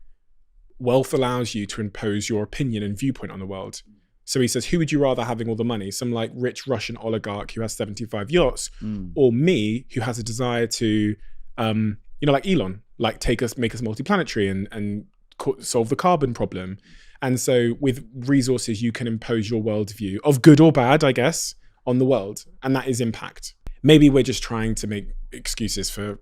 wealth allows you to impose your opinion and viewpoint on the world. So he says, who would you rather having all the money? Some like rich Russian oligarch who has 75 yachts, or me who has a desire to, like Elon, like make us multiplanetary and solve the carbon problem. And so with resources, you can impose your worldview of good or bad, I guess, on the world. And that is impact. Maybe we're just trying to make excuses for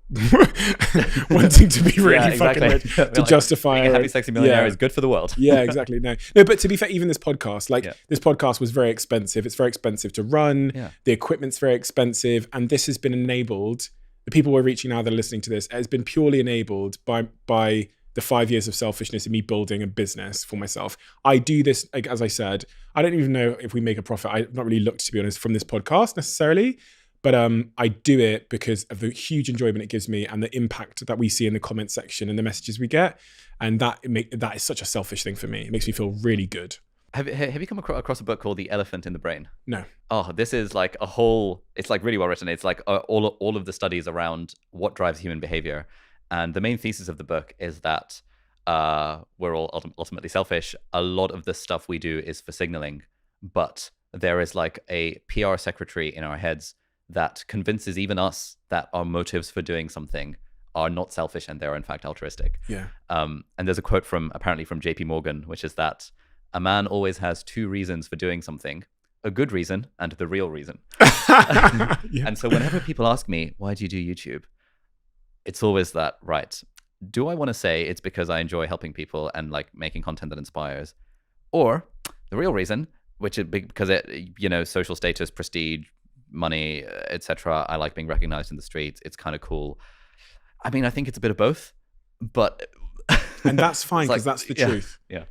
wanting to be really fucking rich to justify being a happy, sexy millionaire is good for the world. Yeah, exactly. No, but to be fair, even this podcast, this podcast was very expensive. It's very expensive to run. Yeah. The equipment's very expensive. And this has been enabled. The people we're reaching now that are listening to this, has been purely enabled by the 5 years of selfishness and me building a business for myself. I do this, as I said, I don't even know if we make a profit. I've not really looked, to be honest, from this podcast necessarily. But I do it because of the huge enjoyment it gives me and the impact that we see in the comment section and the messages we get. And that is such a selfish thing for me. It makes me feel really good. Have you come across a book called The Elephant in the Brain? No. Oh, this is like it's like really well written. It's like all of the studies around what drives human behavior. And the main thesis of the book is that we're all ultimately selfish. A lot of the stuff we do is for signaling, but there is like a PR secretary in our heads that convinces even us that our motives for doing something are not selfish and they're in fact altruistic. Yeah. And there's a quote apparently from JP Morgan, which is that a man always has two reasons for doing something: a good reason and the real reason. Yeah. And so whenever people ask me, why do you do YouTube? It's always that, right? Do I want to say it's because I enjoy helping people and like making content that inspires? Or the real reason, which is because it, social status, prestige, money, etc. I like being recognized in the streets. It's kind of cool. I mean, I think it's a bit of both, but and that's fine because that's the truth. Yeah.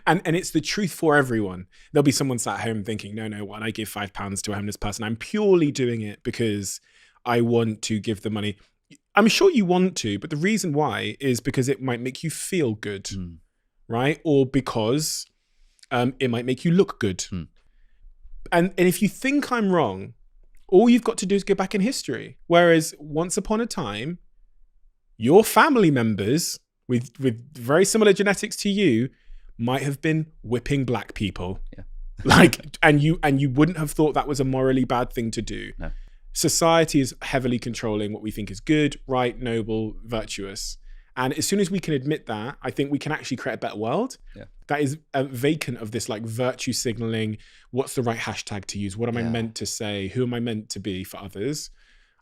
and it's the truth for everyone. There'll be someone sat at home thinking, no, why don't I give £5 to a homeless person? I'm purely doing it because I want to give the money. I'm sure you want to, but the reason why is because it might make you feel good, right? Or because it might make you look good. And if you think I'm wrong, all you've got to do is go back in history. Whereas once upon a time, your family members with very similar genetics to you might have been whipping black people. Yeah. and you wouldn't have thought that was a morally bad thing to do. No. Society is heavily controlling what we think is good, right, noble, virtuous. And as soon as we can admit that, I think we can actually create a better world. Yeah. That is vacant of this like virtue signaling. What's the right hashtag to use? What am I meant to say? Who am I meant to be for others?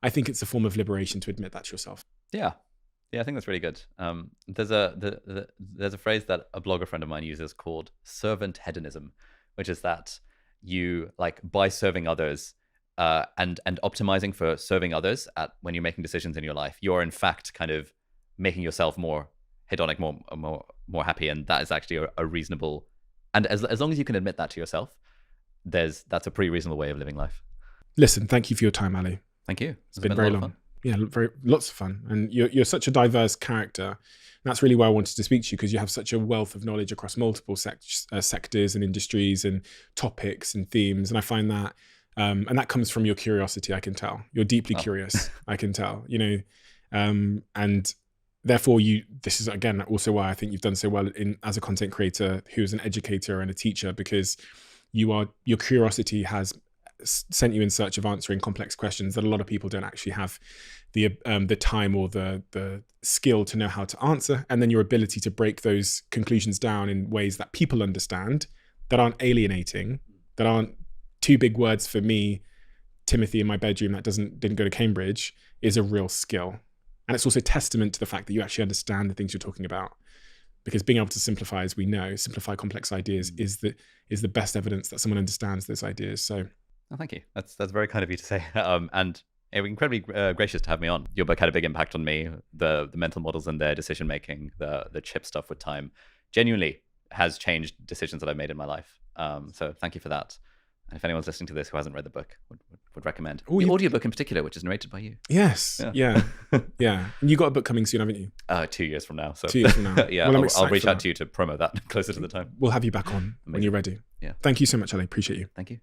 I think it's a form of liberation to admit that to yourself. Yeah. I think that's really good. There's a phrase that a blogger friend of mine uses called servant hedonism, which is that you like by serving others and optimizing for serving others when you're making decisions in your life, you're in fact kind of making yourself more hedonic, more happy, and that is actually a reasonable. And as long as you can admit that to yourself, that's a pretty reasonable way of living life. Listen, thank you for your time, Ali. Thank you. It's been very long. Yeah, lots of fun. And you're such a diverse character. That's really why I wanted to speak to you, because you have such a wealth of knowledge across multiple sectors and industries and topics and themes. And I find that, and that comes from your curiosity, I can tell. You're deeply curious, I can tell, and therefore this is, again, also why I think you've done so well as a content creator who's an educator and a teacher, because your curiosity has sent you in search of answering complex questions that a lot of people don't actually have the time or the skill to know how to answer. And then your ability to break those conclusions down in ways that people understand, that aren't alienating, that aren't too big words for me, Timothy in my bedroom that didn't go to Cambridge, is a real skill. And it's also testament to the fact that you actually understand the things you're talking about. Because being able to simplify, as we know, simplify complex ideas is the best evidence that someone understands those ideas. So, oh, thank you. That's very kind of you to say. And it was incredibly gracious to have me on. Your book had a big impact on me. The mental models and their decision making, the chip stuff with time, genuinely has changed decisions that I've made in my life. So thank you for that. And if anyone's listening to this who hasn't read the book, would recommend the audiobook in particular, which is narrated by you. Yes, yeah. And you got a book coming soon, haven't you? 2 years from now. So 2 years from now. Yeah, well, I'll reach out to you to promote that closer to the time. We'll have you back on when you're ready. Yeah. Thank you so much, Ali. Appreciate you. Thank you.